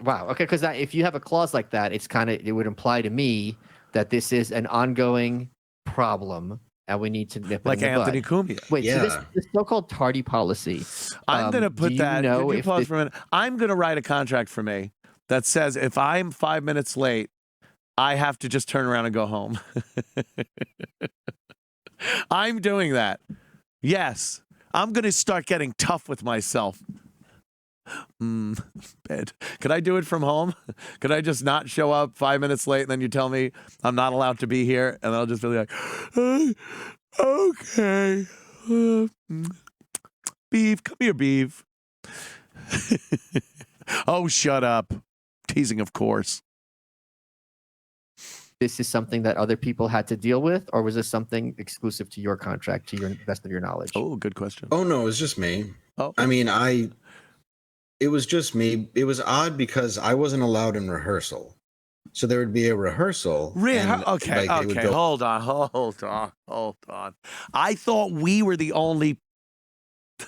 Wow. Okay. Because if you have a clause like that, it would imply to me that this is an ongoing problem and we need to nip it Like in the Anthony bud. Cumia. Wait, so Yeah. this so-called tardy policy. I'm going to put do you that. know Could you if pause this- for a minute? I'm going to write a contract for me that says if I'm 5 minutes late, I have to just turn around and go home. I'm doing that. Yes. I'm going to start getting tough with myself. Bed. Could I do it from home? Could I just not show up 5 minutes late and then you tell me I'm not allowed to be here? And I'll just be like, okay. Beef, come here, Beef. Oh, shut up. Teasing, of course. this is something that other people had to deal with, or was this something exclusive to your contract, to your best of your knowledge? Oh, good question. Oh no, it was just me. Oh. I mean, it was just me. It was odd because I wasn't allowed in rehearsal. So there would be a rehearsal. Okay, they would okay. go- Hold on. I thought we were the only show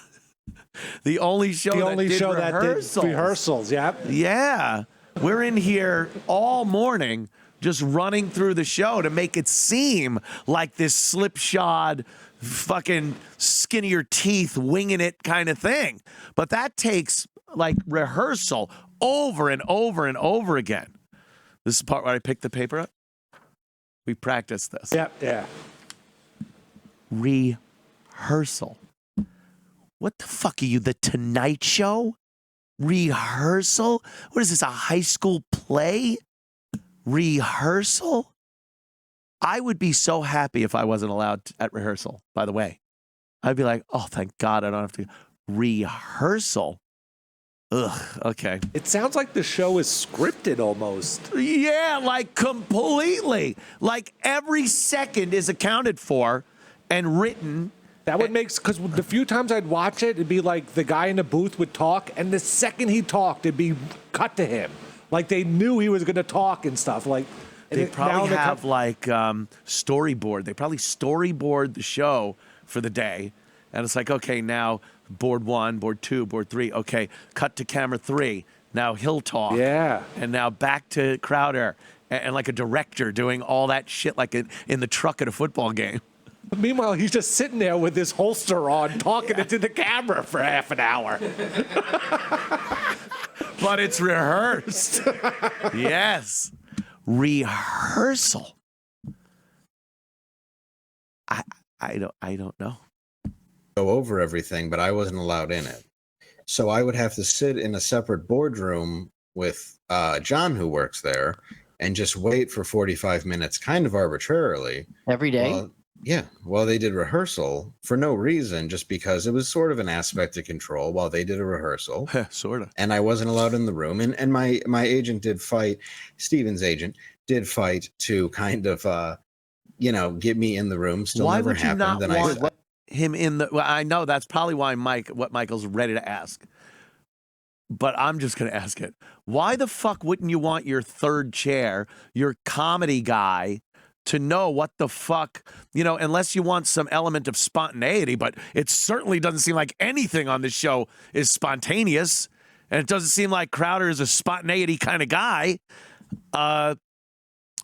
The that only did show rehearsals. that did rehearsals. Yep. Yeah. We're in here all morning just running through the show to make it seem like this slipshod, fucking skin of your teeth, winging it kind of thing. But that takes like rehearsal over and over and over again. This is the part where I pick the paper up. We practice this. Yep. Yeah. Rehearsal. What the fuck are you, The Tonight Show? Rehearsal? What is this, a high school play? Rehearsal? I would be so happy if I wasn't allowed at rehearsal, by the way. I'd be like, oh, thank God I don't have to. Rehearsal? Ugh, okay. It sounds like the show is scripted almost. Yeah, like completely. Like every second is accounted for and written. That would make, because the few times I'd watch it, it'd be like the guy in the booth would talk, and the second he talked, it'd be cut to him. Like they knew he was going to talk and stuff. Like They probably now have like storyboard. They probably storyboard the show for the day. And it's like, okay, now board 1, board 2, board 3. Okay, cut to camera 3. Now he'll talk. Yeah. And now back to Crowder. And like a director doing all that shit like in the truck at a football game. Meanwhile, he's just sitting there with his holster on, talking into the camera for half an hour. But it's rehearsed. Yes. Rehearsal. I don't know. go over everything, but I wasn't allowed in it. So I would have to sit in a separate boardroom with John, who works there, and just wait for 45 minutes, kind of arbitrarily. Every day? While they did rehearsal for no reason, just because it was sort of an aspect of control while they did a rehearsal. Sort of. And I wasn't allowed in the room. And my agent did fight, Steven's agent did fight to kind of, get me in the room. Still Why never would you happened. not And want him in the? Well, I know that's probably why what Michael's ready to ask. But I'm just going to ask it. Why the fuck wouldn't you want your third chair, your comedy guy, to know what the fuck, unless you want some element of spontaneity, but it certainly doesn't seem like anything on this show is spontaneous. And it doesn't seem like Crowder is a spontaneity kind of guy.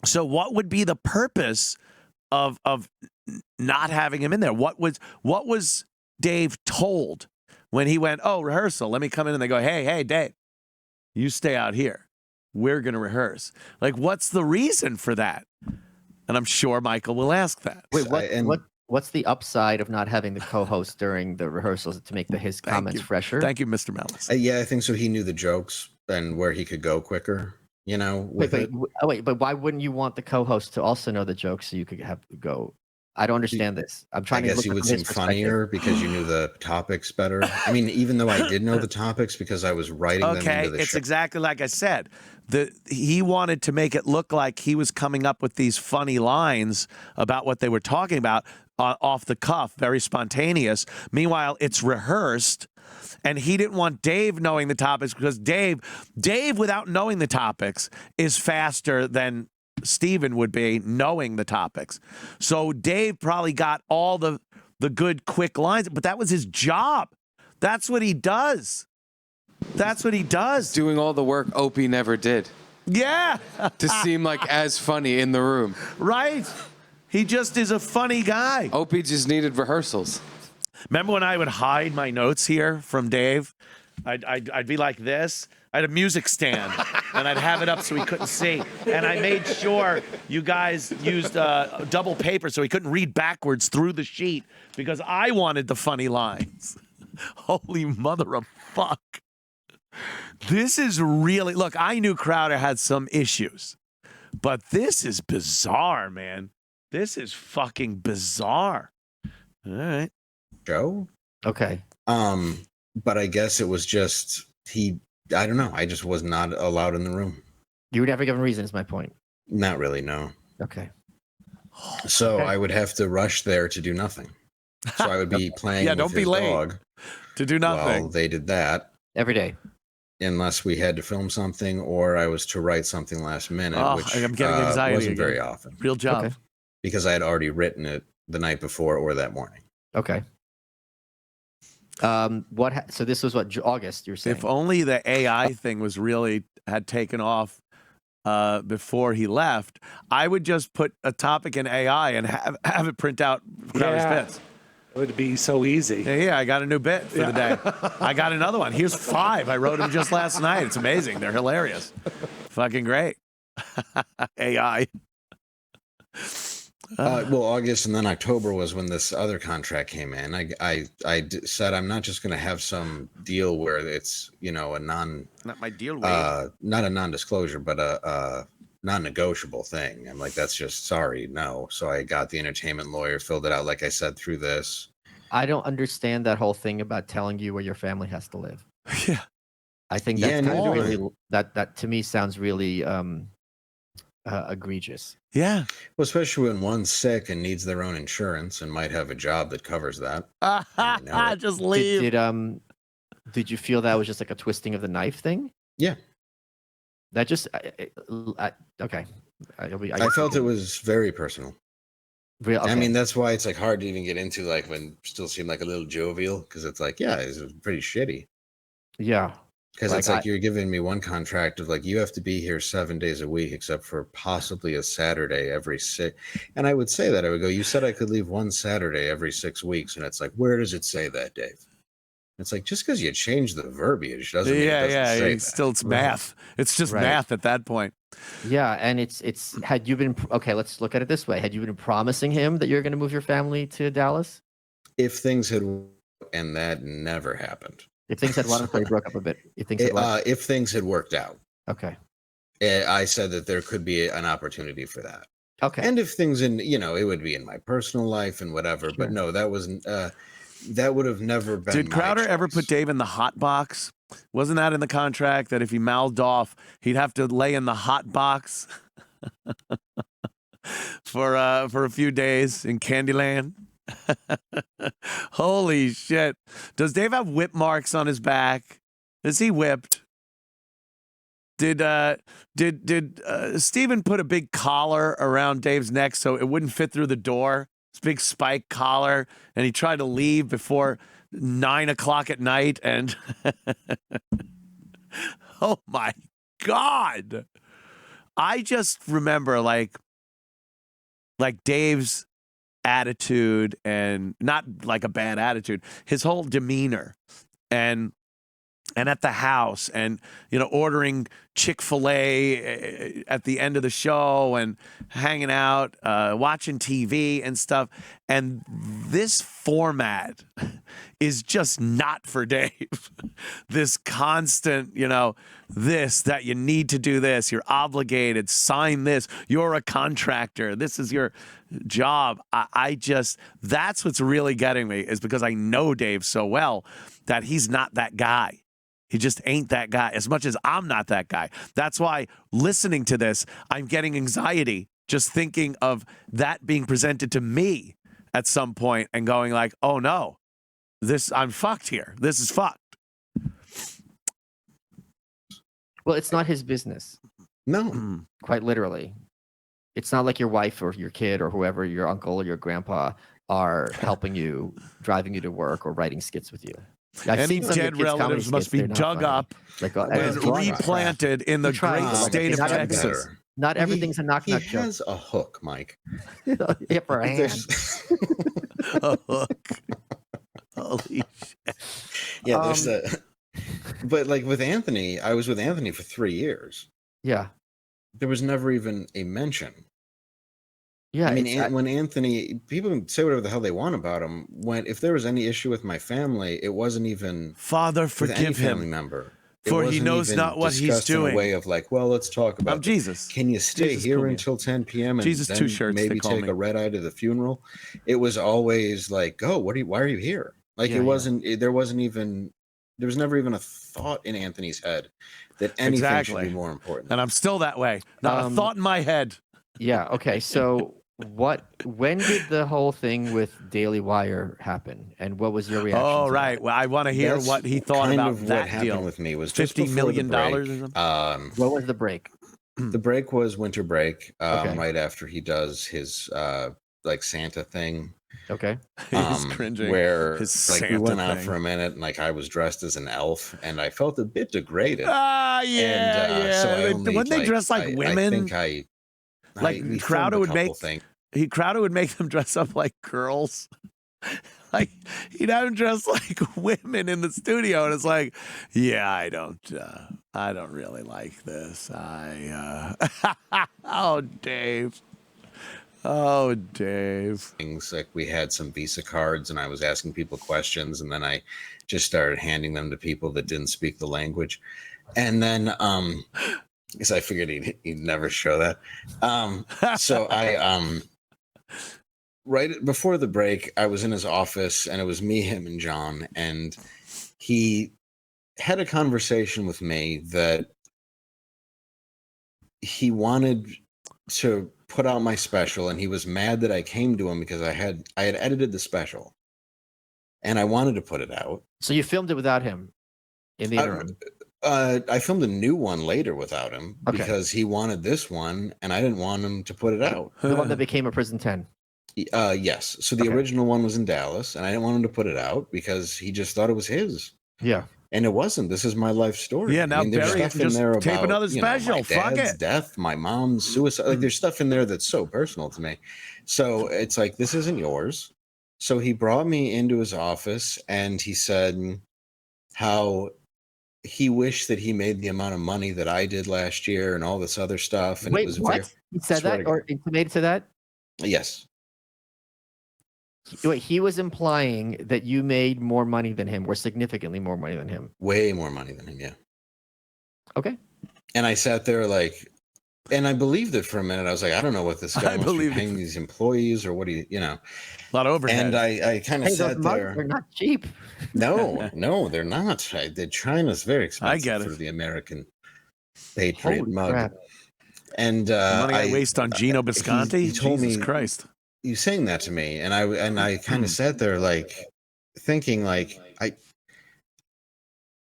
So what would be the purpose of not having him in there? What was Dave told when he went, oh, rehearsal, let me come in, and they go, hey, Dave, you stay out here. We're going to rehearse. Like, what's the reason for that? And I'm sure Michael will ask that. Wait, what's the upside of not having the co-host during the rehearsals to make his comments fresher? Thank you, Mr. Malice. I think so. He knew the jokes and where he could go quicker, But why wouldn't you want the co-host to also know the jokes so you could go? I don't understand this. I'm trying to. I guess you would seem funnier because you knew the topics better. I mean, even though I did know the topics because I was writing them into the show. It's exactly like I said. He wanted to make it look like he was coming up with these funny lines about what they were talking about off the cuff, very spontaneous. Meanwhile, it's rehearsed. And he didn't want Dave knowing the topics because Dave, without knowing the topics, is faster than Steven would be knowing the topics. So Dave probably got all the good, quick lines, but that was his job. That's what he does. That's what he does. Doing all the work Opie never did Yeah. to seem like as funny in the room. Right. He just is a funny guy. Opie just needed rehearsals. Remember when I would hide my notes here from Dave? I'd be like this. I had a music stand, and I'd have it up so he couldn't see. And I made sure you guys used double paper so he couldn't read backwards through the sheet because I wanted the funny lines. Holy mother of fuck. This is really... Look, I knew Crowder had some issues, but this is bizarre, man. This is fucking bizarre. All right. Joe? Okay. But I guess it was just I don't know. I just was not allowed in the room. You were never given reason, is my point. Not really, no. Okay. So Okay. I would have to rush there to do nothing. So I would be playing with don't be his late dog to do nothing. while they did that. Every day. Unless we had to film something or I was to write something last minute, Oh, which I'm getting anxiety wasn't again. very often Real job. Okay. because I had already written it the night before or that morning. Okay. So this was what, August, you're saying? If only the AI thing was really had taken off before he left, I would just put a topic in AI and have it print out Crowder's Yeah. bits. It would be so easy. Yeah, I got a new bit for the day. I got another one. Here's 5. I wrote them just last night. It's amazing. They're hilarious. Fucking great. AI. Well, August and then October was when this other contract came in. I said I'm not just going to have some deal where it's a Not my deal. not a non-disclosure, but a non-negotiable thing. I'm like, that's just sorry, no. So I got the entertainment lawyer, filled it out, like I said, through this. I don't understand that whole thing about telling you where your family has to live. Yeah. I think Yeah, that's kind neither of do I. really, that to me sounds really egregious. Yeah. Well, especially when one's sick and needs their own insurance and might have a job that covers that. Just leave. Did you feel that was just like a twisting of the knife thing? Yeah. That just okay. I felt it was very personal. Okay. I mean, that's why it's like hard to even get into, like, when still seem like a little jovial, because it's like, yeah, it's pretty shitty. Yeah. Because Like, it's like you're giving me one contract of like, you have to be here 7 days a week, except for possibly a Saturday every 6. And I would say that. I would go, you said I could leave one Saturday every 6 weeks. And it's like, where does it say that, Dave? It's like, just because you change the verbiage doesn't mean it doesn't say It's that. still it's math. It's just Right. math at that point. Yeah, and it's had you been okay, let's look at it this way. Had you been promising him that you're going to move your family to Dallas? If things had, and that never happened. If things had won, you broke up a bit. If things had won. If things had worked out, Okay. I said that there could be an opportunity for that. Okay. And if things it would be in my personal life and whatever. Sure. But no, that wasn't. That would have never been. Did my Crowder ever choice. put Dave in the hot box? Wasn't that in the contract that if he mouthed off, he'd have to lay in the hot box for a few days in Candyland? Holy shit! Does Dave have whip marks on his back? Is he whipped? Did Steven put a big collar around Dave's neck so it wouldn't fit through the door? This big spike collar, and he tried to leave before 9 o'clock at night, and oh my God. I just remember like Dave's attitude, and not like a bad attitude, his whole demeanor and at the house, and ordering Chick-fil-A at the end of the show and hanging out, watching TV and stuff. And this format is just not for Dave. This constant, this, that you need to do this, you're obligated, sign this, you're a contractor, this is your job. I just, that's what's really getting me, is because I know Dave so well that he's not that guy. He just ain't that guy, as much as I'm not that guy. That's why listening to this, I'm getting anxiety just thinking of that being presented to me at some point and going like, oh no, I'm fucked here. This is fucked. Well, it's not his business, No. quite literally. It's not like your wife or your kid or whoever, your uncle or your grandpa, are helping you, driving you to work or writing skits with you. I've Any seen some of your dead kids' comedy relatives must skits, be they're not dug funny. up Like, and it's wrong. replanted in the Try great it. state of Not Texas. Better. Not everything's a knock He joke. has a hook, Mike. Hip or a hand. There's, A hook. Holy shit. yeah, there's a. But like with Anthony, I was with Anthony for 3 years. Yeah. There was never even a mention. Yeah. I mean, when Anthony, people can say whatever the hell they want about him. If there was any issue with my family, it wasn't even Father, with any forgive family him, member. It for he wasn't knows even not what he's discussed in doing. a way of like, well, let's talk about I'm this. Jesus. Can you stay Jesus here called me. until 10 p.m. and Jesus then two shirts, they maybe call take me. a red eye to the funeral? It was always like, oh, why are you here? Like Yeah, it yeah. wasn't. There was never even a thought in Anthony's head that anything should Exactly. be more important. And I'm still that way. Not a thought in my head. Yeah. Okay. So when did the whole thing with Daily Wire happen, and what was your reaction? Oh, to right. that? Well, I want to hear That's what he thought kind about of what that happened deal. with me was just $50 before million the break, or something? What was the break? The break was winter break, Okay. right after he does his like Santa thing. Okay. He's cringing. Where His like we Santa went out thing. for a minute and like I was dressed as an elf and I felt a bit degraded. Ah, yeah, and, yeah. So I only, Wouldn't they dress like women? I think Like, we Crowder filmed a would couple make- things. Crowder would make them dress up like girls. Like he'd have them dress like women in the studio, and it's like, yeah, I don't really like this. Oh, Dave. Things like we had some Visa cards and I was asking people questions and then I just started handing them to people that didn't speak the language. And then because I figured he'd never show that. So I right before the break, I was in his office and it was me, him, and John, and he had a conversation with me that he wanted to put out my special and he was mad that I came to him because I had edited the special and I wanted to put it out. So you filmed it without him in the interim. I filmed a new one later without him Okay. because he wanted this one and I didn't want him to put it out. The one that became a Prison 10. Yes. So the Okay. original one was in Dallas and I didn't want him to put it out because he just thought it was his. Yeah. And it wasn't. This is my life story. Yeah, now there's bury it stuff and in just there tape about, another special. my Fuck dad's it. death, my mom's suicide. Like there's stuff in there that's so personal to me. So it's like, this isn't yours. So he brought me into his office and he said how he wished that he made the amount of money that I did last year and all this other stuff. And Wait, it was what? He said swear that to or God. intimated to that? Yes. Wait, he was implying that you made more money than him or significantly more money than him. Way more money than him. Yeah. Okay. And I sat there like, and I believed it for a minute. I was like, I don't know what this guy I wants to be believed it. paying these employees or what he, A lot of overhead. And I kind of Hey, those sat mugs there. are not cheap. No, they're not. China's very expensive get it. for the American Patriot Holy mug. crap. And The money I waste on Gino Bisconti. he told Jesus me- Christ. you saying that to me, and I kind of sat there like thinking like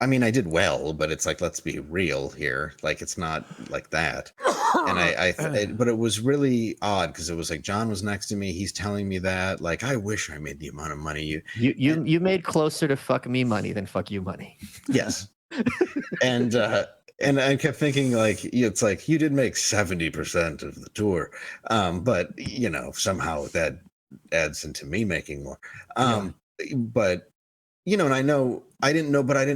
I mean I did well, but it's like let's be real here. Like it's not like that. And but it was really odd because it was like John was next to me. He's telling me that like I wish I made the amount of money You made closer to fuck me money than fuck you money. Yes. And I kept thinking like it's like you did make 70% of the tour, but somehow that adds into me making more. But and I didn't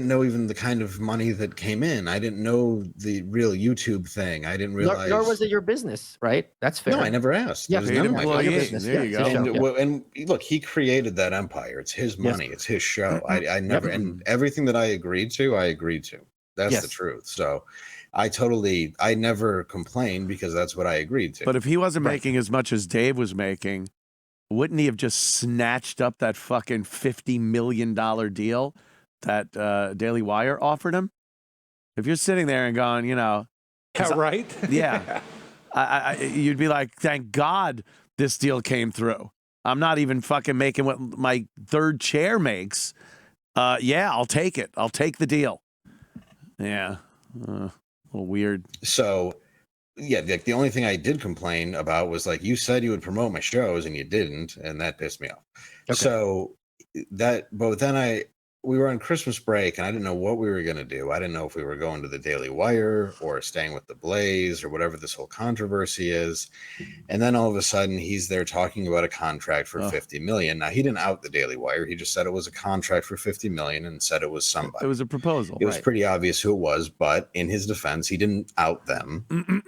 know even the kind of money that came in. I didn't know the real YouTube thing. I didn't realize. Nor was it your business, right? That's fair. No, I never asked. Yeah, It was paid none of my employee. business. There you go. it's a show, yeah. And look, he created that empire. It's his money. It's his show. I never, and everything that I agreed to. That's Yes. the truth. So I never complained because that's what I agreed to. But if he wasn't Right. making as much as Dave was making, wouldn't he have just snatched up that fucking $50 million deal that Daily Wire offered him? If you're sitting there and going, Yeah, right? yeah, you'd be like, thank God this deal came through. I'm not even fucking making what my third chair makes. Yeah, I'll take it. I'll take the deal. Yeah, a little weird. So, yeah, the only thing I did complain about was like you said you would promote my shows and you didn't, and that pissed me off. Okay. So but then we were on Christmas break, and I didn't know what we were going to do. I didn't know if we were going to the Daily Wire or staying with the Blaze or whatever this whole controversy is. And then all of a sudden, he's there talking about a contract for $50 million. Now, he didn't out the Daily Wire. He just said it was a contract for $50 million and said it was somebody. It was a proposal. It was pretty obvious who it was, but in his defense, he didn't out them.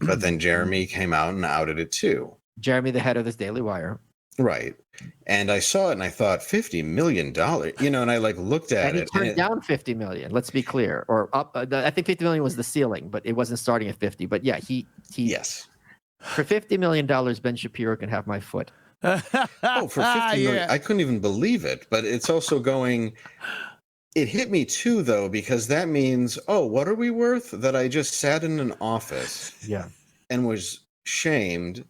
But then Jeremy came out and outed it too. Jeremy, the head of this Daily Wire. Right. And I saw it and I thought $50 million, and I looked at and it. He turned down $50 million. Let's be clear. Or up. I think $50 million was the ceiling, but it wasn't starting at 50. But yeah, he yes. For $50 million, Ben Shapiro can have my foot. Oh, for $50 million. I couldn't even believe it. But it's also going. It hit me too, though, because that means, what are we worth? That I just sat in an office and was shamed.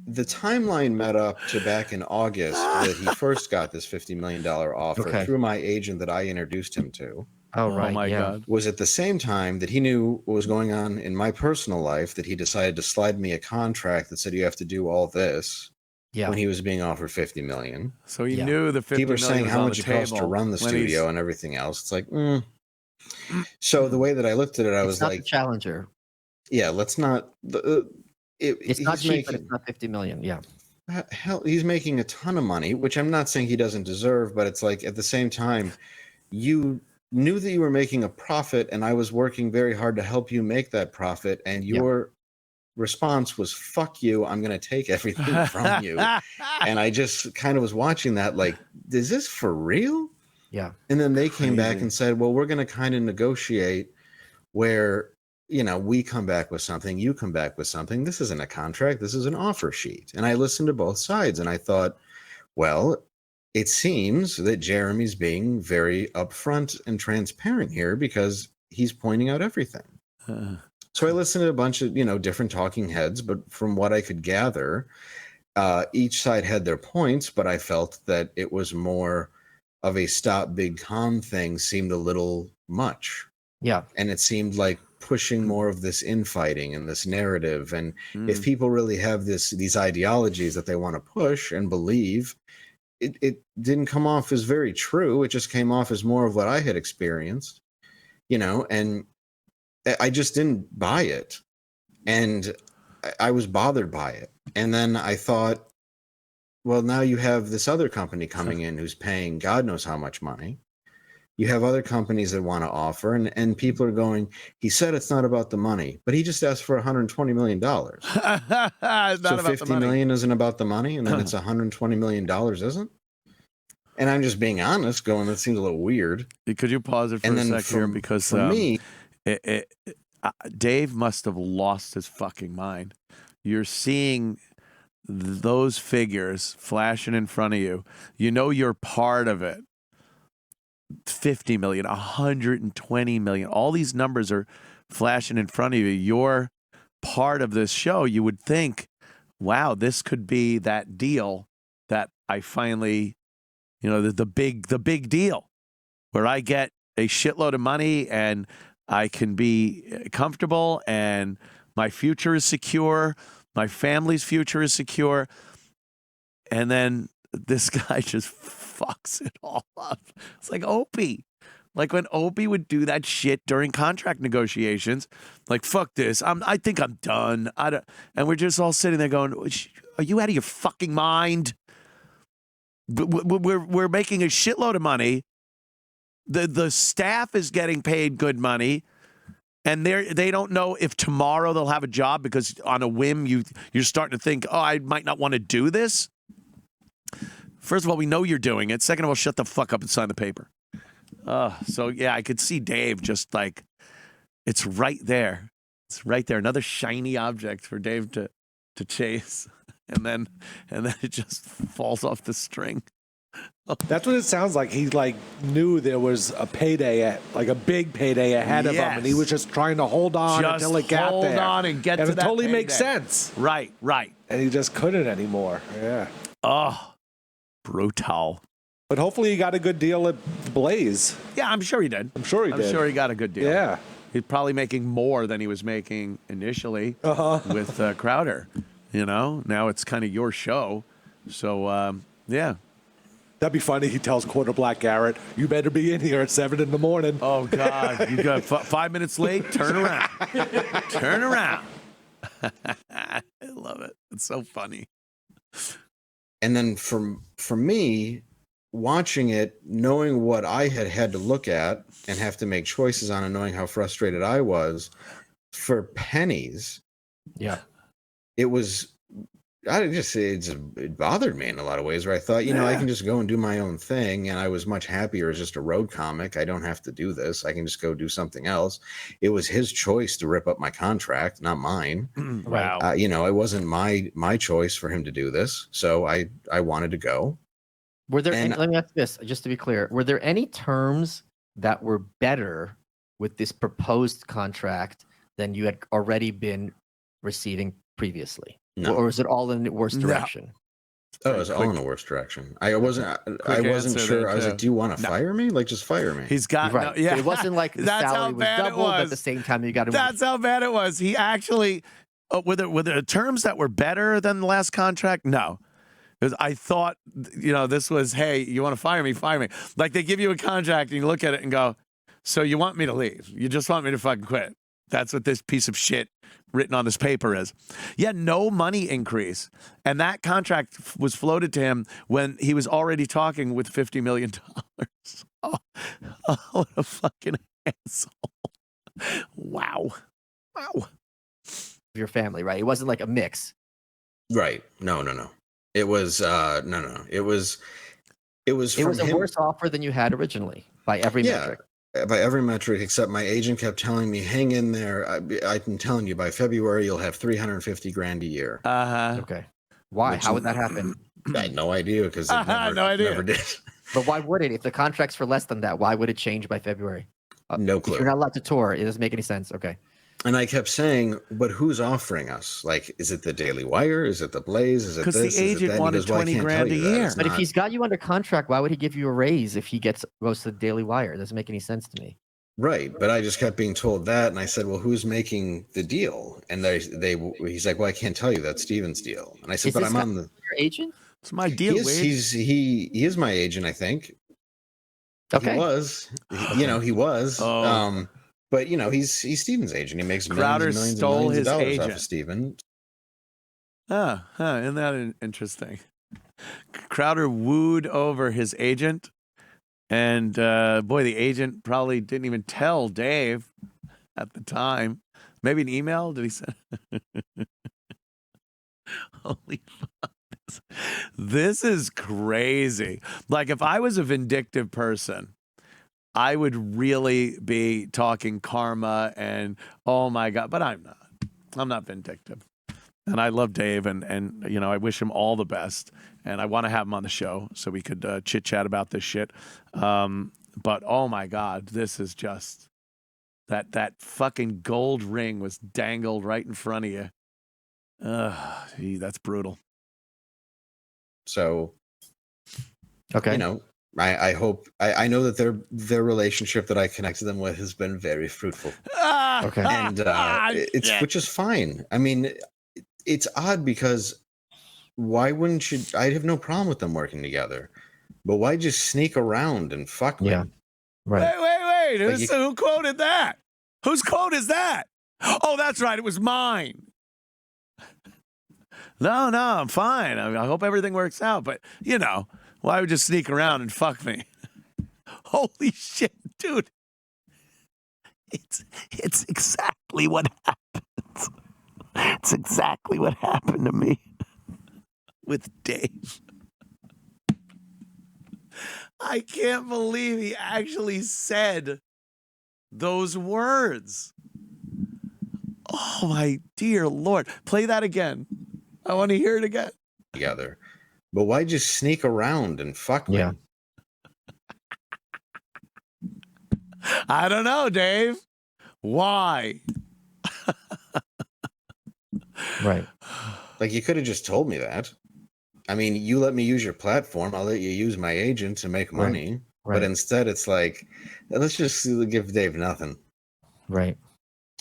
The timeline met up to back in August that he first got this $50 million offer through my agent that I introduced him to. Oh, right. Oh, my God. Was at the same time that he knew what was going on in my personal life, that he decided to slide me a contract that said you have to do all this when he was being offered $50 million. So he knew the $50 million. People are saying was how on much the it costs to table run the when studio and everything else. It's like, So the way that I looked at it, I was not like, the Challenger. Yeah, let's not. It's not cheap, but it's not $50 million. Yeah. Hell, he's making a ton of money, which I'm not saying he doesn't deserve, but it's like at the same time, you knew that you were making a profit, and I was working very hard to help you make that profit, and your response was, fuck you, I'm going to take everything from you. And I just kind of was watching that like, is this for real? Yeah. And then they came back and said, well, we're going to kind of negotiate where, we come back with something, you come back with something. This isn't a contract. This is an offer sheet. And I listened to both sides and I thought, well, it seems that Jeremy's being very upfront and transparent here because he's pointing out everything. So I listened to a bunch of, different talking heads, but from what I could gather, each side had their points, but I felt that it was more of a stop big con thing seemed a little much. Yeah. And it seemed like pushing more of this infighting and this narrative. And if people really have these ideologies that they want to push and believe, it didn't come off as very true. It just came off as more of what I had experienced, and I just didn't buy it. And I was bothered by it. And then I thought, well, now you have this other company coming in who's paying God knows how much money. You have other companies that want to offer, and people are going, he said it's not about the money, but he just asked for $120 million. So $50 million isn't about the money, and then it's $120 million isn't? And I'm just being honest, going, that seems a little weird. Could you pause it for a second here? Because for me, Dave must have lost his fucking mind. You're seeing those figures flashing in front of you. You're part of it. 50 million, 120 million. All these numbers are flashing in front of you. You're part of this show. You would think, wow, this could be that deal that I finally, the big deal where I get a shitload of money and I can be comfortable and my future is secure. My family's future is secure. And then this guy just fucks it all up. It's like Opie. Like when Opie would do that shit during contract negotiations, like, fuck this. I think I'm done. And we're just all sitting there going, are you out of your fucking mind? We're making a shitload of money. The staff is getting paid good money. And they don't know if tomorrow they'll have a job because on a whim you're starting to think, I might not want to do this. First of all, we know you're doing it. Second of all, shut the fuck up and sign the paper. So yeah, I could see Dave just like, it's right there. It's right there. Another shiny object for Dave to chase. And then it just falls off the string. That's what it sounds like. He knew there was a payday a big payday ahead of him, and he was just trying to hold on until it got there. Hold on and get to that. And it totally payday. makes sense. Right. And he just couldn't anymore. Yeah. Oh, brutal. But hopefully he got a good deal at Blaze. Yeah, I'm sure he did. I'm sure he got a good deal. Yeah. He's probably making more than he was making initially with Crowder. Now it's kind of your show. So, yeah. That'd be funny. He tells Quarter Black Garrett, "You better be in here at 7 in the morning." Oh God, you got 5 minutes late. Turn around. Turn around. I love it. It's so funny. And then for me, watching it, knowing what I had to look at and have to make choices on, and knowing how frustrated I was, for pennies, Yeah. it was. It bothered me in a lot of ways, where I thought, I can just go and do my own thing, and I was much happier as just a road comic. I don't have to do this. I can just go do something else. It was his choice to rip up my contract, not mine. Wow. It wasn't my choice for him to do this, so I wanted to go. Were there? And- Let me ask this, just to be clear. Were there any terms that were better with this proposed contract than you had already been receiving previously? No. Or was it all in the worst No. direction? Oh, it was all in the worst direction. I wasn't answer sure. there, I was too. like, "Do you want to fire me? Like, just fire me." He's got Right. no, yeah. It wasn't like the That's how salary was bad it doubled, but at was. the same time you got to. That's how bad it was. He actually, were there terms that were better than the last contract? No. Because I thought, this was, hey, you want to fire me? Fire me. Like they give you a contract and you look at it and go, so you want me to leave? You just want me to fucking quit? That's what this piece of shit written on this paper is. Yeah, no money increase. And that contract was floated to him when he was already talking with $50 million. Oh, what a fucking asshole. Wow. your family, right? It wasn't like a mix. Right? No. It was no. It was. It was a him. worse offer than you had originally by every metric. By every metric, except my agent kept telling me, "Hang in there. I'm telling you, by February you'll have $350,000 a year." Okay. Why? How would that happen? I had no idea because No idea. never did. But why would it? If the contract's for less than that, why would it change by February? No If clue. you're not allowed to tour, it doesn't make any sense. Okay. And I kept saying, "But who's offering us? Like, is it the Daily Wire? Is it the Blaze? Is it this? Because the Is it agent that?" wanted He goes, "Well, I 20 can't grand tell a you that. year. It's But if not." he's got you under contract, why would he give you a raise if he goes to the Daily Wire? It doesn't make any sense to me. Right, but I just kept being told that, and I said, "Well, who's making the deal?" And he's like, "Well, I can't tell you. That's Steven's deal." And I said, Is "But this I'm guy on the." Your agent? It's my deal, He is, Wade. he is my agent, I think. Okay. He was, he was. Oh. But he's Steven's agent. He makes Crowder millions and stole millions his of dollars off agent. of Steven. Isn't that interesting? Crowder wooed over his agent. And boy, the agent probably didn't even tell Dave at the time. Maybe an email? Did he send? Holy fuck. This is crazy. Like, if I was a vindictive person, I would really be talking karma and, oh my God, but I'm not. I'm not vindictive. And I love Dave, and I wish him all the best. And I want to have him on the show so we could chit-chat about this shit. But, oh my God, this is just, that fucking gold ring was dangled right in front of you. Gee, that's brutal. So, Okay. I hope I know that their relationship that I connected them with has been very fruitful. Okay. And it's shit. which is fine. I mean, it's odd because why wouldn't you? I'd have no problem with them working together, but why just sneak around and fuck me? Yeah. Right. Wait. Like Who quoted that? Whose quote is that? Oh, that's right. It was mine. No, I'm fine. I mean, I hope everything works out. But, why would you sneak around and fuck me? Holy shit, dude. It's exactly what happens. It's exactly what happened to me with Dave. I can't believe he actually said those words. Oh, my dear Lord. Play that again. I want to hear it again. Together, but why just sneak around and fuck me? Yeah. I don't know, Dave. Why? Right. Like, you could have just told me that. I mean, you let me use your platform, I'll let you use my agent to make money. Right. But instead, it's like, let's just give Dave nothing. Right.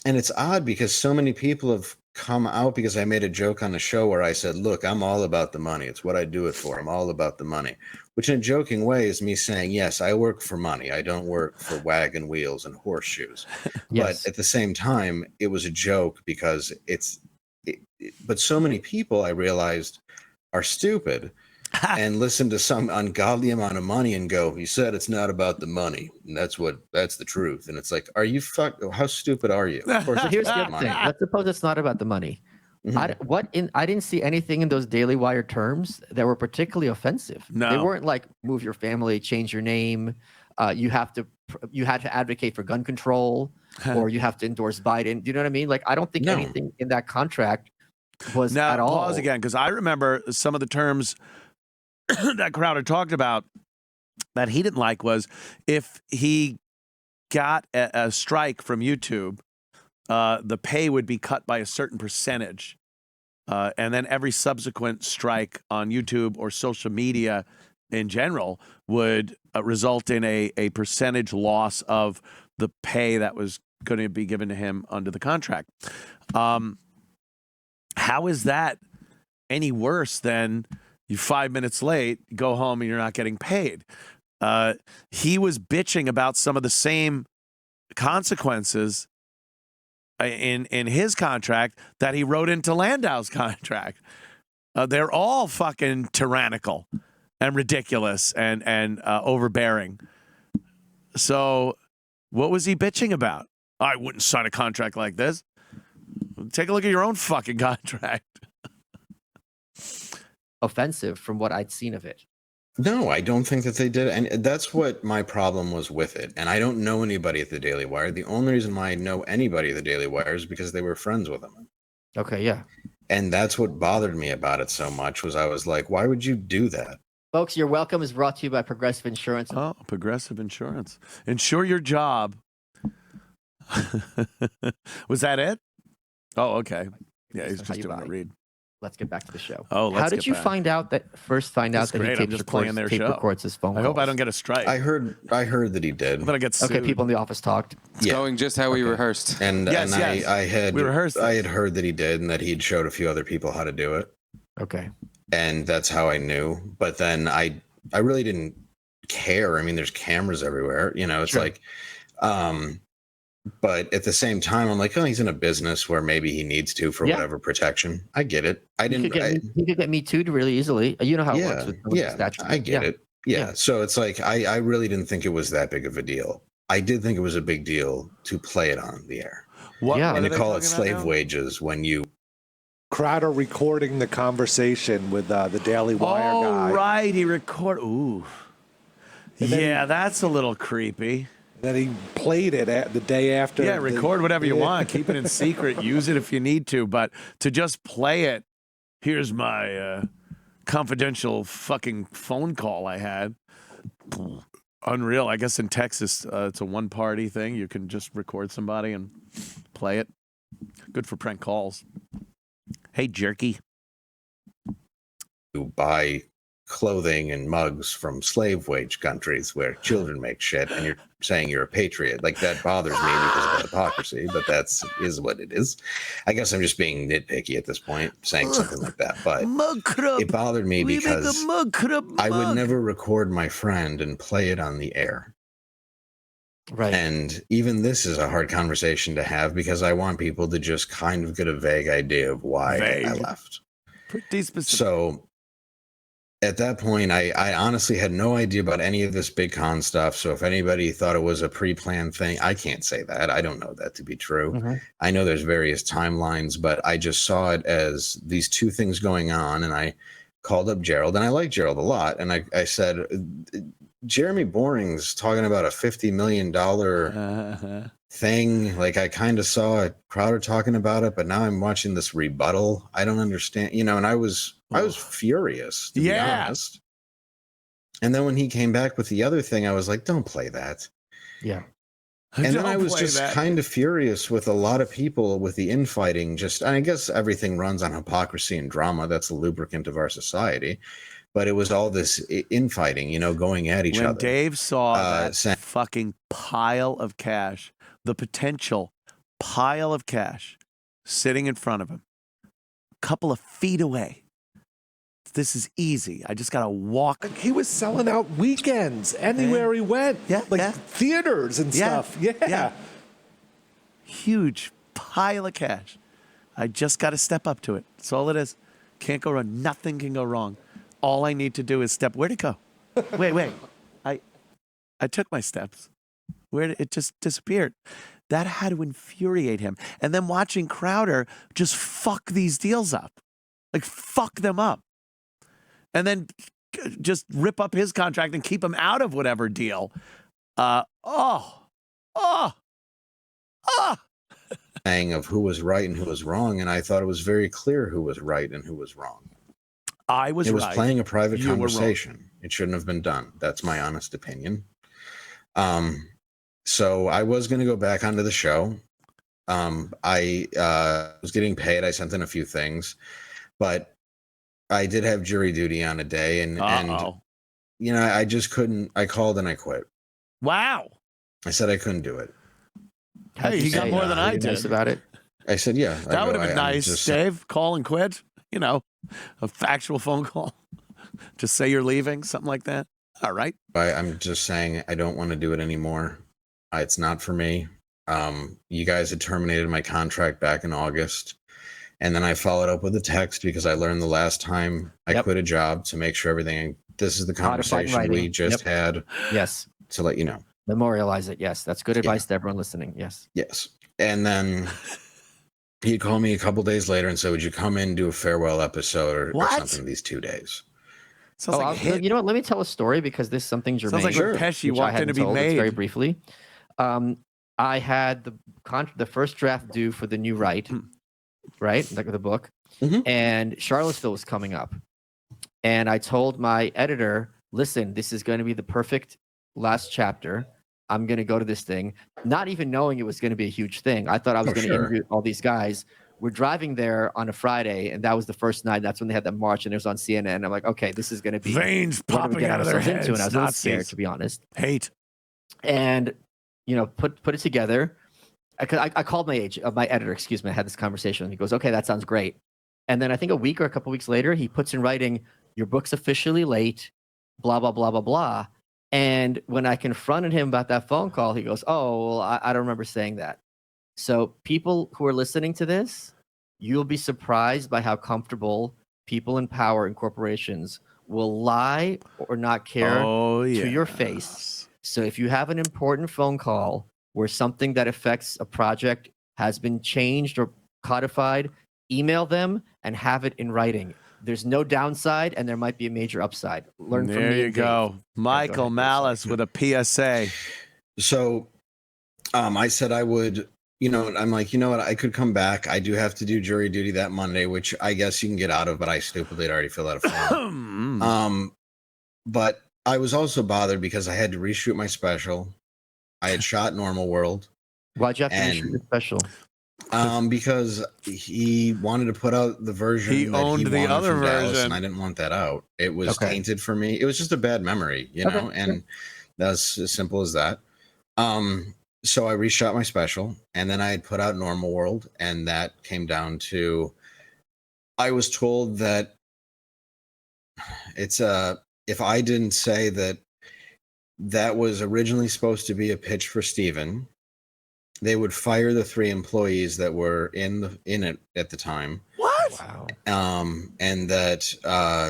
And it's odd because so many people have come out because I made a joke on the show where I said, "Look, I'm all about the money. It's what I do it for. I'm all about the money." which in a joking way is me saying, yes, I work for money. I don't work for wagon wheels and horseshoes. Yes. But at the same time, it was a joke because but so many people I realized are stupid and listen to some ungodly amount of money and go, he said it's not about the money. And that's the truth. And it's like, how stupid are you? Of course, So it's here's the about other money. thing. Let's suppose it's not about the money. Mhm. I didn't see anything in those Daily Wire terms that were particularly offensive. No. They weren't like move your family, change your name. You had to advocate for gun control, or you have to endorse Biden. Do you know what I mean? Like, I don't think No. anything in that contract was Now, at all. pause again, because I remember some of the terms that Crowder talked about that he didn't like was if he got a strike from YouTube, the pay would be cut by a certain percentage. And then every subsequent strike on YouTube or social media in general would result in a percentage loss of the pay that was going to be given to him under the contract. How is that any worse than you're 5 minutes late, go home, and you're not getting paid? He was bitching about some of the same consequences in his contract that he wrote into Landau's contract. They're all fucking tyrannical and ridiculous and overbearing. So what was he bitching about? I wouldn't sign a contract like this. Take a look at your own fucking contract. Offensive from what I'd seen of it. No, I don't think that they did. And that's what my problem was with it. And I don't know anybody at the Daily Wire. The only reason why I know anybody at the Daily Wire is because they were friends with him. Okay, yeah. And that's what bothered me about it so much was I was like, why would you do that? Folks, your welcome is brought to you by Progressive Insurance. Oh, Progressive Insurance. Insure your job. Was that it? Oh, okay. Yeah, he's just doing a read. Let's get back to the show. Oh, let's How did get you back. find out that That's he great. I'm just playing their show. records his phone I hope I calls? don't get a strike. I heard that he did. I'm gonna get sued. Okay, people in the office talked. It's going just how we rehearsed. And Yes, yes. I We rehearsed had this. heard that he did and that he'd showed a few other people how to do it. Okay. And that's how I knew. But then I really didn't care. I mean, there's cameras everywhere. You know, it's Sure. like but at the same time, I'm like, oh, he's in a business where maybe he needs to for Yeah. whatever protection. I get it. He could get me too really easily. You know how it works with the statute. I get it. Yeah. Yeah. So it's like I really didn't think it was that big of a deal. I did think it was a big deal to play it on the air. What, Yeah. what And are to they call it talking about slave now? wages when you Crowder recording the conversation with the Daily Wire Oh, guy. right. He record. Ooh. And then- Yeah, that's a little creepy. Then he played it the day after. Yeah, record whatever you Yeah. want. Keep it in secret. Use it if you need to. But to just play it, here's my confidential fucking phone call I had. Unreal. I guess in Texas, it's a one-party thing. You can just record somebody and play it. Good for prank calls. Hey, jerky. buy clothing and mugs from slave wage countries where children make shit and you're saying you're a patriot, like that bothers me because of the hypocrisy, but is what it is. I guess I'm just being nitpicky at this point saying something like that, but Mug club. it bothered me We make a because mug club. I would mug. never record my friend and play it on the air. Right. And even this is a hard conversation to have because I want people to just kind of get a vague idea of why I Vague. left. Pretty specific. So at that point, I honestly had no idea about any of this big con stuff. So if anybody thought it was a pre-planned thing, I can't say that. I don't know that to be true. Mhm. I know there's various timelines, but I just saw it as these two things going on. And I called up Gerald, and I like Gerald a lot. And I said, Jeremy Boring's talking about a $50 million thing. Like I kind of saw Crowder talking about it, but now I'm watching this rebuttal. I don't understand, and I was furious, to be honest. And then when he came back with the other thing, I was like, don't play that. Yeah. And then Don't I was play just that. kind of furious with a lot of people with the infighting. I guess everything runs on hypocrisy and drama. That's the lubricant of our society. But it was all this infighting, going at each when other. Dave saw that saying- fucking pile of cash, the potential pile of cash sitting in front of him, a couple of feet away, this is easy. I just got to walk. Like, he was selling out weekends anywhere he went. Yeah, like yeah. theaters and stuff. Yeah. Huge pile of cash. I just got to step up to it. That's all it is. Can't go wrong. Nothing can go wrong. All I need to do is step. Where'd it go? Wait. I took my steps. It just disappeared. That had to infuriate him. And then watching Crowder just fuck these deals up. Like, fuck them up. And then just rip up his contract and keep him out of whatever deal. Saying of who was right and who was wrong, and I thought it was very clear who was right and who was wrong. I was right. It was playing a private You were wrong. conversation. It shouldn't have been done. That's my honest opinion. So I was going to go back onto the show. I was getting paid. I sent in a few things, but I did have jury duty on a day, and you know, I just couldn't. I called and I quit. Wow. I said I couldn't do it. Hey, he got more than I did. Nice about it. I said, yeah. That would have been nice, Dave. Call and quit. You know, a factual phone call. Just say you're leaving, something like that. All right. I'm just saying I don't want to do it anymore. It's not for me. You guys had terminated my contract back in August. And then I followed up with a text because I learned the last time I quit a job to make sure everything. This is the conversation we just had. Yes. To let you know. Memorialize it. Yes. That's good advice to everyone listening. Yes. Yes. And then he called me a couple days later and said, would you come in and do a farewell episode or something these 2 days? Sounds like you know what? Let me tell a story because this is something germane. Sounds like when Pesci walked in to be made. Very briefly. I had the first draft due for the new right, like the book, and Charlottesville was coming up. And I told my editor, listen, this is going to be the perfect last chapter. I'm going to go to this thing, not even knowing it was going to be a huge thing. I thought I was going to interview all these guys. We're driving there on a Friday, and that was the first night. That's when they had that march, and it was on CNN. I'm like, okay, this is going to be veins popping out of their heads. And I was a little scared, to be honest. Hate. And you know, put it together. I called my editor. Excuse me. I had this conversation, and he goes, "Okay, that sounds great." And then I think a week or a couple weeks later, he puts in writing, "Your book's officially late." Blah blah blah blah blah. And when I confronted him about that phone call, he goes, "Oh, well, I don't remember saying that." So people who are listening to this, you'll be surprised by how comfortable people in power and corporations will lie or not care to your face. So if you have an important phone call where something that affects a project has been changed or codified, email them and have it in writing. There's no downside, and there might be a major upside. Learn from me. There you go. Michael Malice with a PSA. So I said I would, you know, I'm like, you know what? I could come back. I do have to do jury duty that Monday, which I guess you can get out of, but I stupidly had already filled out a form. But I was also bothered because I had to reshoot my special. I had shot Normal World. Why'd you have to reshoot the special? Because he wanted to put out the version he owned the other version, and I didn't want that out. It was tainted for me. It was just a bad memory, you know, and that's as simple as that. So I reshot my special, and then I had put out Normal World, and that came down to, I was told that it's if I didn't say that was originally supposed to be a pitch for Steven, they would fire the 3 employees that were in it at the time. What? Wow. And that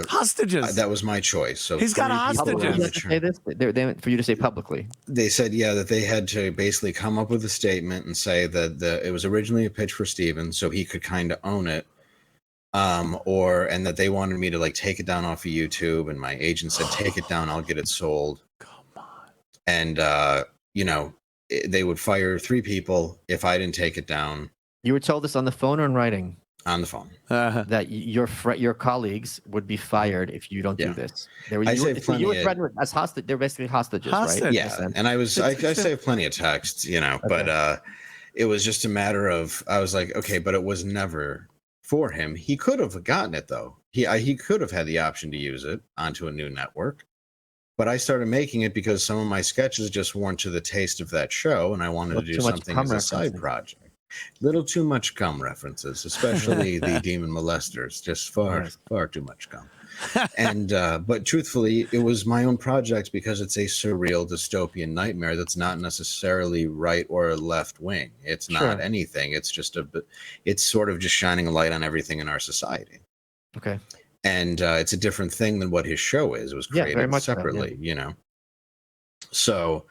hostages. That was my choice. So he's got hostages. You have to say this? They for you to say publicly. They said, that they had to basically come up with a statement and say that it was originally a pitch for Steven, so he could kind of own it. And that they wanted me to like take it down off of YouTube, and my agent said, take it down, I'll get it sold. Come on. And they would fire 3 people if I didn't take it down. You were told this on the phone or in writing? On the phone. That your colleagues would be fired if you don't do this. You were threatened as hostage. They're basically hostages, right? Yeah, and I saved plenty of texts, but it was just a matter of, I was like, okay, but it was never for him. He could have gotten it though. He could have had the option to use it onto a new network. But I started making it because some of my sketches just weren't to the taste of that show, and I wanted to do something as a side project. Little too much cum references, especially the demon molesters. Just far too much cum. And but truthfully, it was my own project because it's a surreal dystopian nightmare that's not necessarily right or left wing. It's not anything. It's just it's sort of just shining a light on everything in our society. Okay. And it's a different thing than what his show is. It was created very much separately, you know. So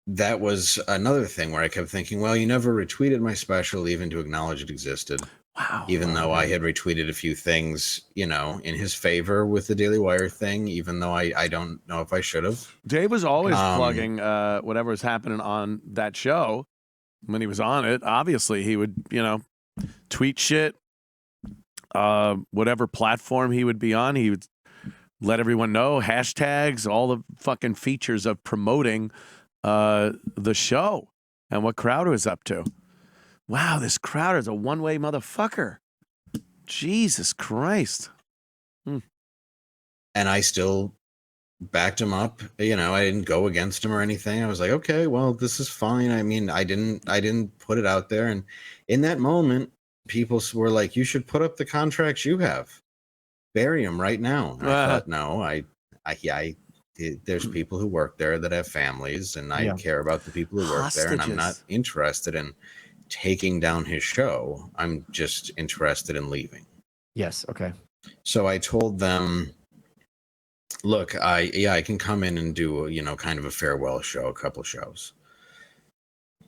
that was another thing where I kept thinking, well, you never retweeted my special even to acknowledge it existed. Wow. Even though I had retweeted a few things, you know, in his favor with the Daily Wire thing, even though I don't know if I should have. Dave was always plugging whatever was happening on that show. When he was on it, obviously he would, you know, tweet shit. Whatever platform he would be on, he would let everyone know, hashtags, all the fucking features of promoting the show and what Crowder is up to. Wow, this Crowder is a one-way motherfucker. Jesus Christ. And I still backed him up. You know, I didn't go against him or anything. I was like, okay, well, this is fine. I mean, I didn't put it out there. And in that moment, people were like, you should put up the contracts you have. Bury them right now. And I thought, no, there's people who work there that have families, and I care about the people who work there, and I'm not interested in taking down his show. I'm just interested in leaving. Yes. Okay. So I told them, look, I can come in and do, you know, kind of a farewell show, a couple shows.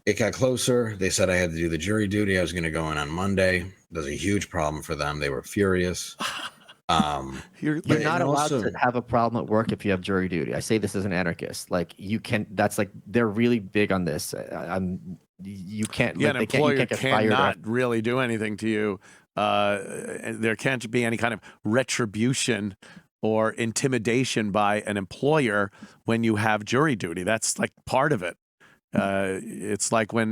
It got closer. They said I had to do the jury duty. I was going to go in on Monday. That was a huge problem for them. They were furious. You're not allowed to have a problem at work if you have jury duty. I say this as an anarchist. Like, you can. That's like, they're really big on this. You can't. Yeah, like, an employer cannot fired really do anything to you. There can't be any kind of retribution or intimidation by an employer when you have jury duty. That's like part of it. It's like when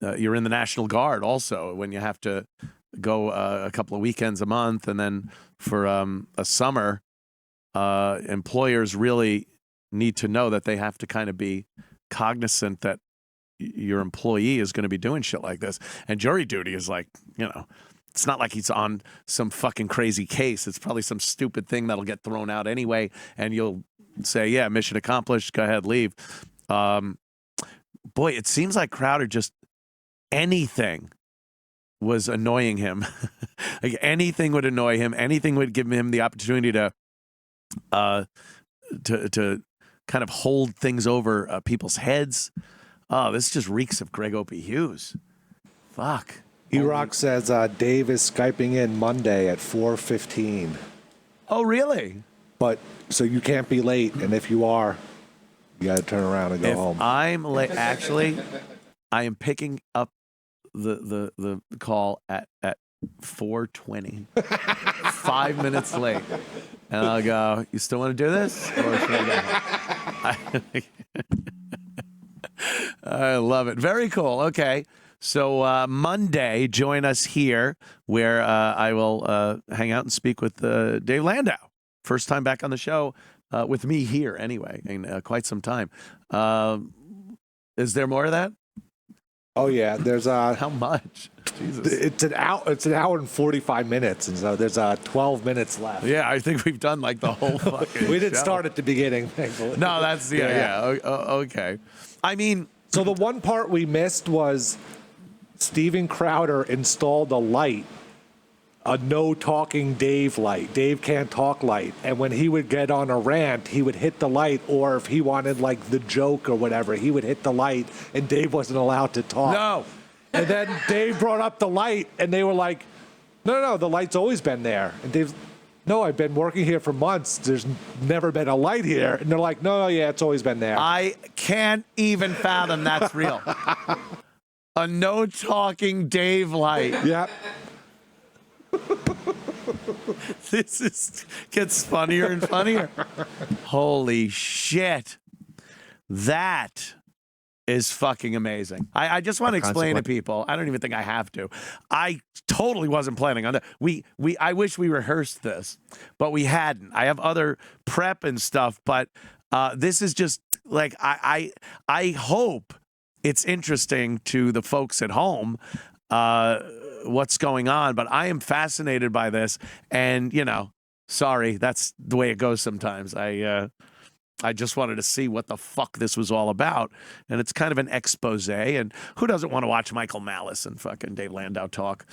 you're in the National Guard also, when you have to go a couple of weekends a month, and then for a summer, employers really need to know that they have to kind of be cognizant that your employee is going to be doing shit like this. And jury duty is like, you know, it's not like he's on some fucking crazy case. It's probably some stupid thing that'll get thrown out anyway, and you'll say, yeah, mission accomplished, go ahead, leave. Boy, it seems like Crowder just anything was annoying him. Like, anything would annoy him. Anything would give him the opportunity to kind of hold things over people's heads. Oh, this just reeks of Greg Opie Hughes. Fuck. E-Rock says Dave is Skyping in Monday at 4:15. Oh, really? But so you can't be late, and if you are, you got to turn around and go home. I'm late. Actually, I am picking up the call at 4:20. 5 minutes late. And I'll go, you still want to do this? Or should I go? I love it. Very cool. Okay. So Monday, join us here where I will hang out and speak with Dave Landau. First time back on the show with me here anyway, in quite some time. Is there more of that? Oh yeah, there's how much? Jesus. It's an hour and 45 minutes, and so there's 12 minutes left. Yeah, I think we've done like the whole fucking We didn't show. start at the beginning, thankfully. No, that's okay. I mean, so the one part we missed was Steven Crowder installed a light, a no talking Dave light. Dave can't talk light. And when he would get on a rant, he would hit the light, or if he wanted like the joke or whatever, he would hit the light, and Dave wasn't allowed to talk. no. And then Dave brought up the light, and they were like, no, the light's always been there. And Dave's, no, I've been working here for months. There's never been a light here. And they're like, no, yeah, it's always been there. I can't even fathom that's real. A no talking Dave light. Yep. This gets funnier and funnier. Holy shit. That is fucking amazing. I just want to explain to people. I don't even think I have to. I totally wasn't planning on that. I wish we rehearsed this, but we hadn't. I have other prep and stuff, but this is just like I hope it's interesting to the folks at home what's going on, but I am fascinated by this. And, sorry, that's the way it goes sometimes. I just wanted to see what the fuck this was all about. And it's kind of an expose. And who doesn't want to watch Michael Malice and fucking Dave Landau talk?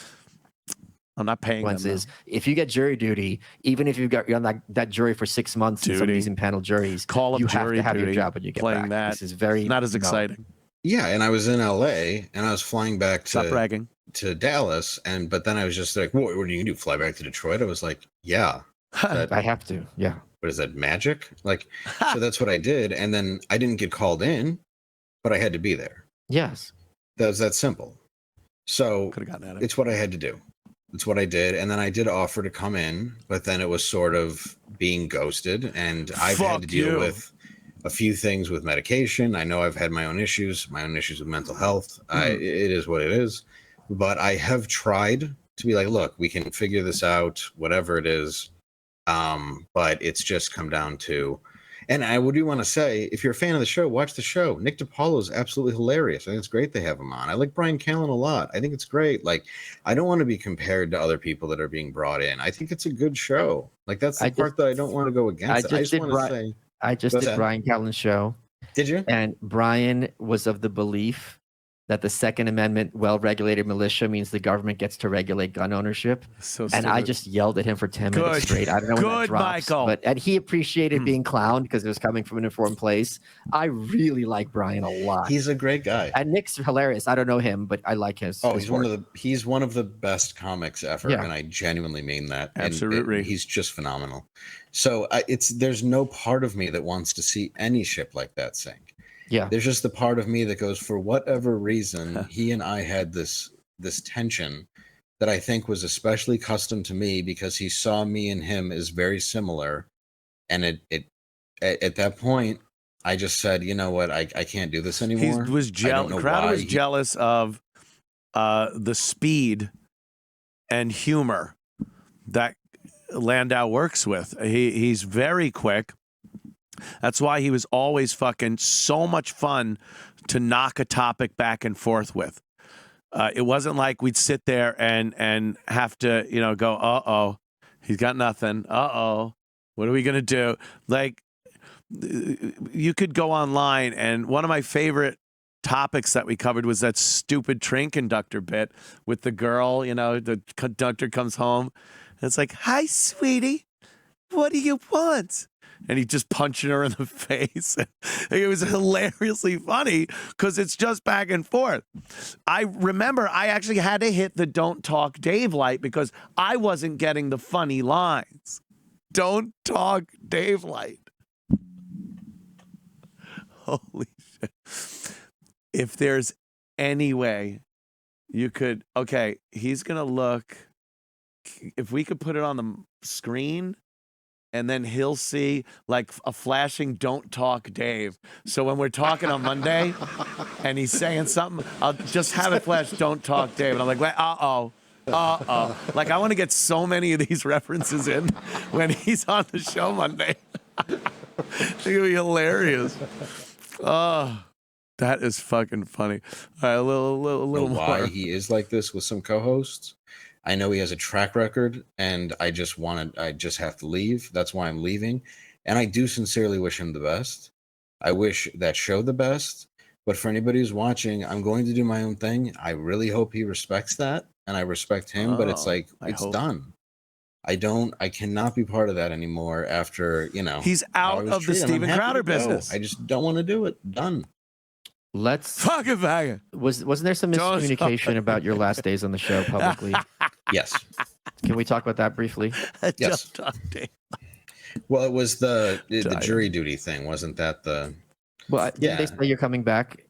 I'm not paying them. Is if you get jury duty, even if you're on that jury for 6 months in some of these impaneled juries, you have to have your job when you get playing back. This is very not as exciting. Yeah, and I was in LA and I was flying back to Dallas, but then I was just like, what are you gonna do? Fly back to Detroit? I was like, yeah. I have to. Yeah. What is that, magic? Like, so that's what I did. And then I didn't get called in, but I had to be there. Yes. That was that simple. So could have gotten at it. It's what I had to do. It's what I did. And then I did offer to come in, but then it was sort of being ghosted. And I've had to deal with a few things with medication. I know I've had my own issues with mental health. It is what it is. But I have tried to be like, look, we can figure this out, whatever it is. But it's just come down to, and I would want to say, if you're a fan of the show, watch the show. Nick DiPaolo is absolutely hilarious. I think it's great they have him on. I like Brian Callen a lot. I think it's great. Like, I don't want to be compared to other people that are being brought in. I think it's a good show. Like, that's the part that I don't want to go against. I just did Brian Callen's show. Did you? And Brian was of the belief that the Second Amendment, well-regulated militia, means the government gets to regulate gun ownership. And I just yelled at him for 10 minutes straight. I don't know when that drops. Michael. And he appreciated being clowned because it was coming from an informed place. I really like Brian a lot. He's a great guy. And Nick's hilarious. I don't know him, but I like his. Oh, he's one of the best comics ever, and I genuinely mean that. Absolutely. And he's just phenomenal. So there's no part of me that wants to see any ship like that sink. Yeah, there's just the part of me that goes, for whatever reason, he and I had this tension that I think was especially custom to me because he saw me and him as very similar, and at that point, I just said, you know what, I can't do this anymore. He was Crowder was jealous of the speed and humor that Landau works with. He's very quick. That's why he was always fucking so much fun to knock a topic back and forth with. It wasn't like we'd sit there and have to, go, uh-oh, he's got nothing. Uh-oh, what are we going to do? Like, you could go online, and one of my favorite topics that we covered was that stupid train conductor bit with the girl, the conductor comes home. And it's like, hi, sweetie, what do you want? And he just punching her in the face. It was hilariously funny because it's just back and forth. I remember I actually had to hit the Don't Talk Dave light because I wasn't getting the funny lines. Don't Talk Dave light. Holy shit. If there's any way you could, okay, he's going to look, if we could put it on the screen, and then he'll see like a flashing "Don't Talk Dave." So when we're talking on Monday and he's saying something, I'll just have it flash "Don't Talk Dave." And I'm like, uh-oh. Like, I want to get so many of these references in when he's on the show Monday. It's going to be hilarious. Oh, that is fucking funny. All right, a little more. Why he is like this with some co-hosts? I know he has a track record, and I just have to leave. That's why I'm leaving. And I do sincerely wish him the best. I wish that show the best. But for anybody who's watching, I'm going to do my own thing. I really hope he respects that, and I respect him. But it's like, it's done. I cannot be part of that anymore after, He's out of the Steven Crowder business. I just don't want to do it. Done. Let's fuck it back. Wasn't there some miscommunication about your last days on the show publicly? Yes. Can we talk about that briefly? Yes. Well, it was the jury duty thing, wasn't that the? Well, didn't they say you're coming back?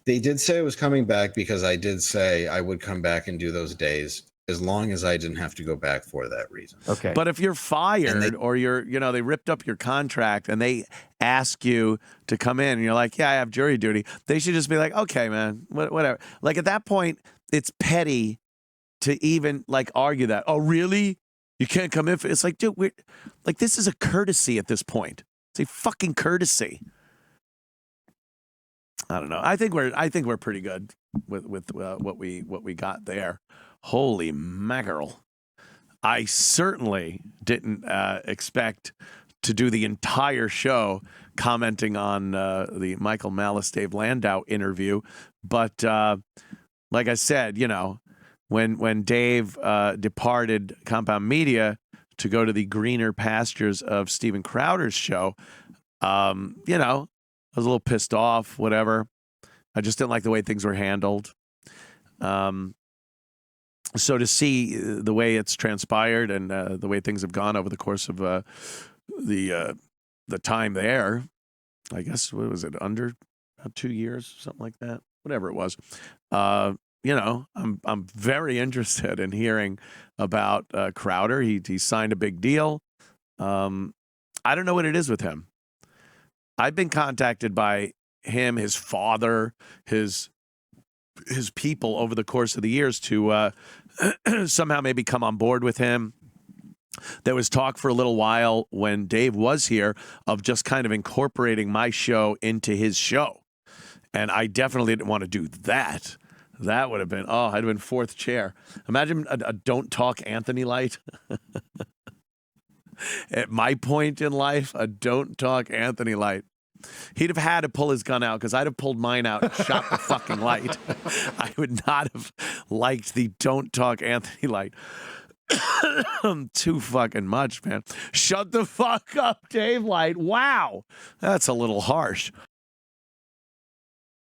They did say I was coming back because I did say I would come back and do those days as long as I didn't have to go back for that reason. Okay. But if you're fired or you're, they ripped up your contract and they ask you to come in and you're like, yeah, I have jury duty, they should just be like, okay, man, whatever. Like, at that point, it's petty to even like argue that. Oh, really? You can't come in? It's like, dude, this is a courtesy at this point. It's a fucking courtesy. I don't know. I think we're pretty good with what we got there. Holy mackerel! I certainly didn't expect to do the entire show commenting on the Michael Malice Dave Landau interview, but like I said, when Dave departed Compound Media to go to the greener pastures of Steven Crowder's show, I was a little pissed off, whatever. I just didn't like the way things were handled. So to see the way it's transpired and the way things have gone over the course of the time there, I guess, what was it, under 2 years, something like that, whatever it was. I'm very interested in hearing about Crowder. He signed a big deal. I don't know what it is with him. I've been contacted by him, his father, his people over the course of the years to somehow maybe come on board with him. There was talk for a little while when Dave was here of just kind of incorporating my show into his show. And I definitely didn't want to do that. That would have been, I'd have been fourth chair. Imagine a Don't Talk Anthony light. At my point in life, a Don't Talk Anthony light. He'd have had to pull his gun out because I'd have pulled mine out and shot the fucking light. I would not have liked the Don't Talk Anthony light. Too fucking much, man. Shut the fuck up, Dave light. Wow. That's a little harsh.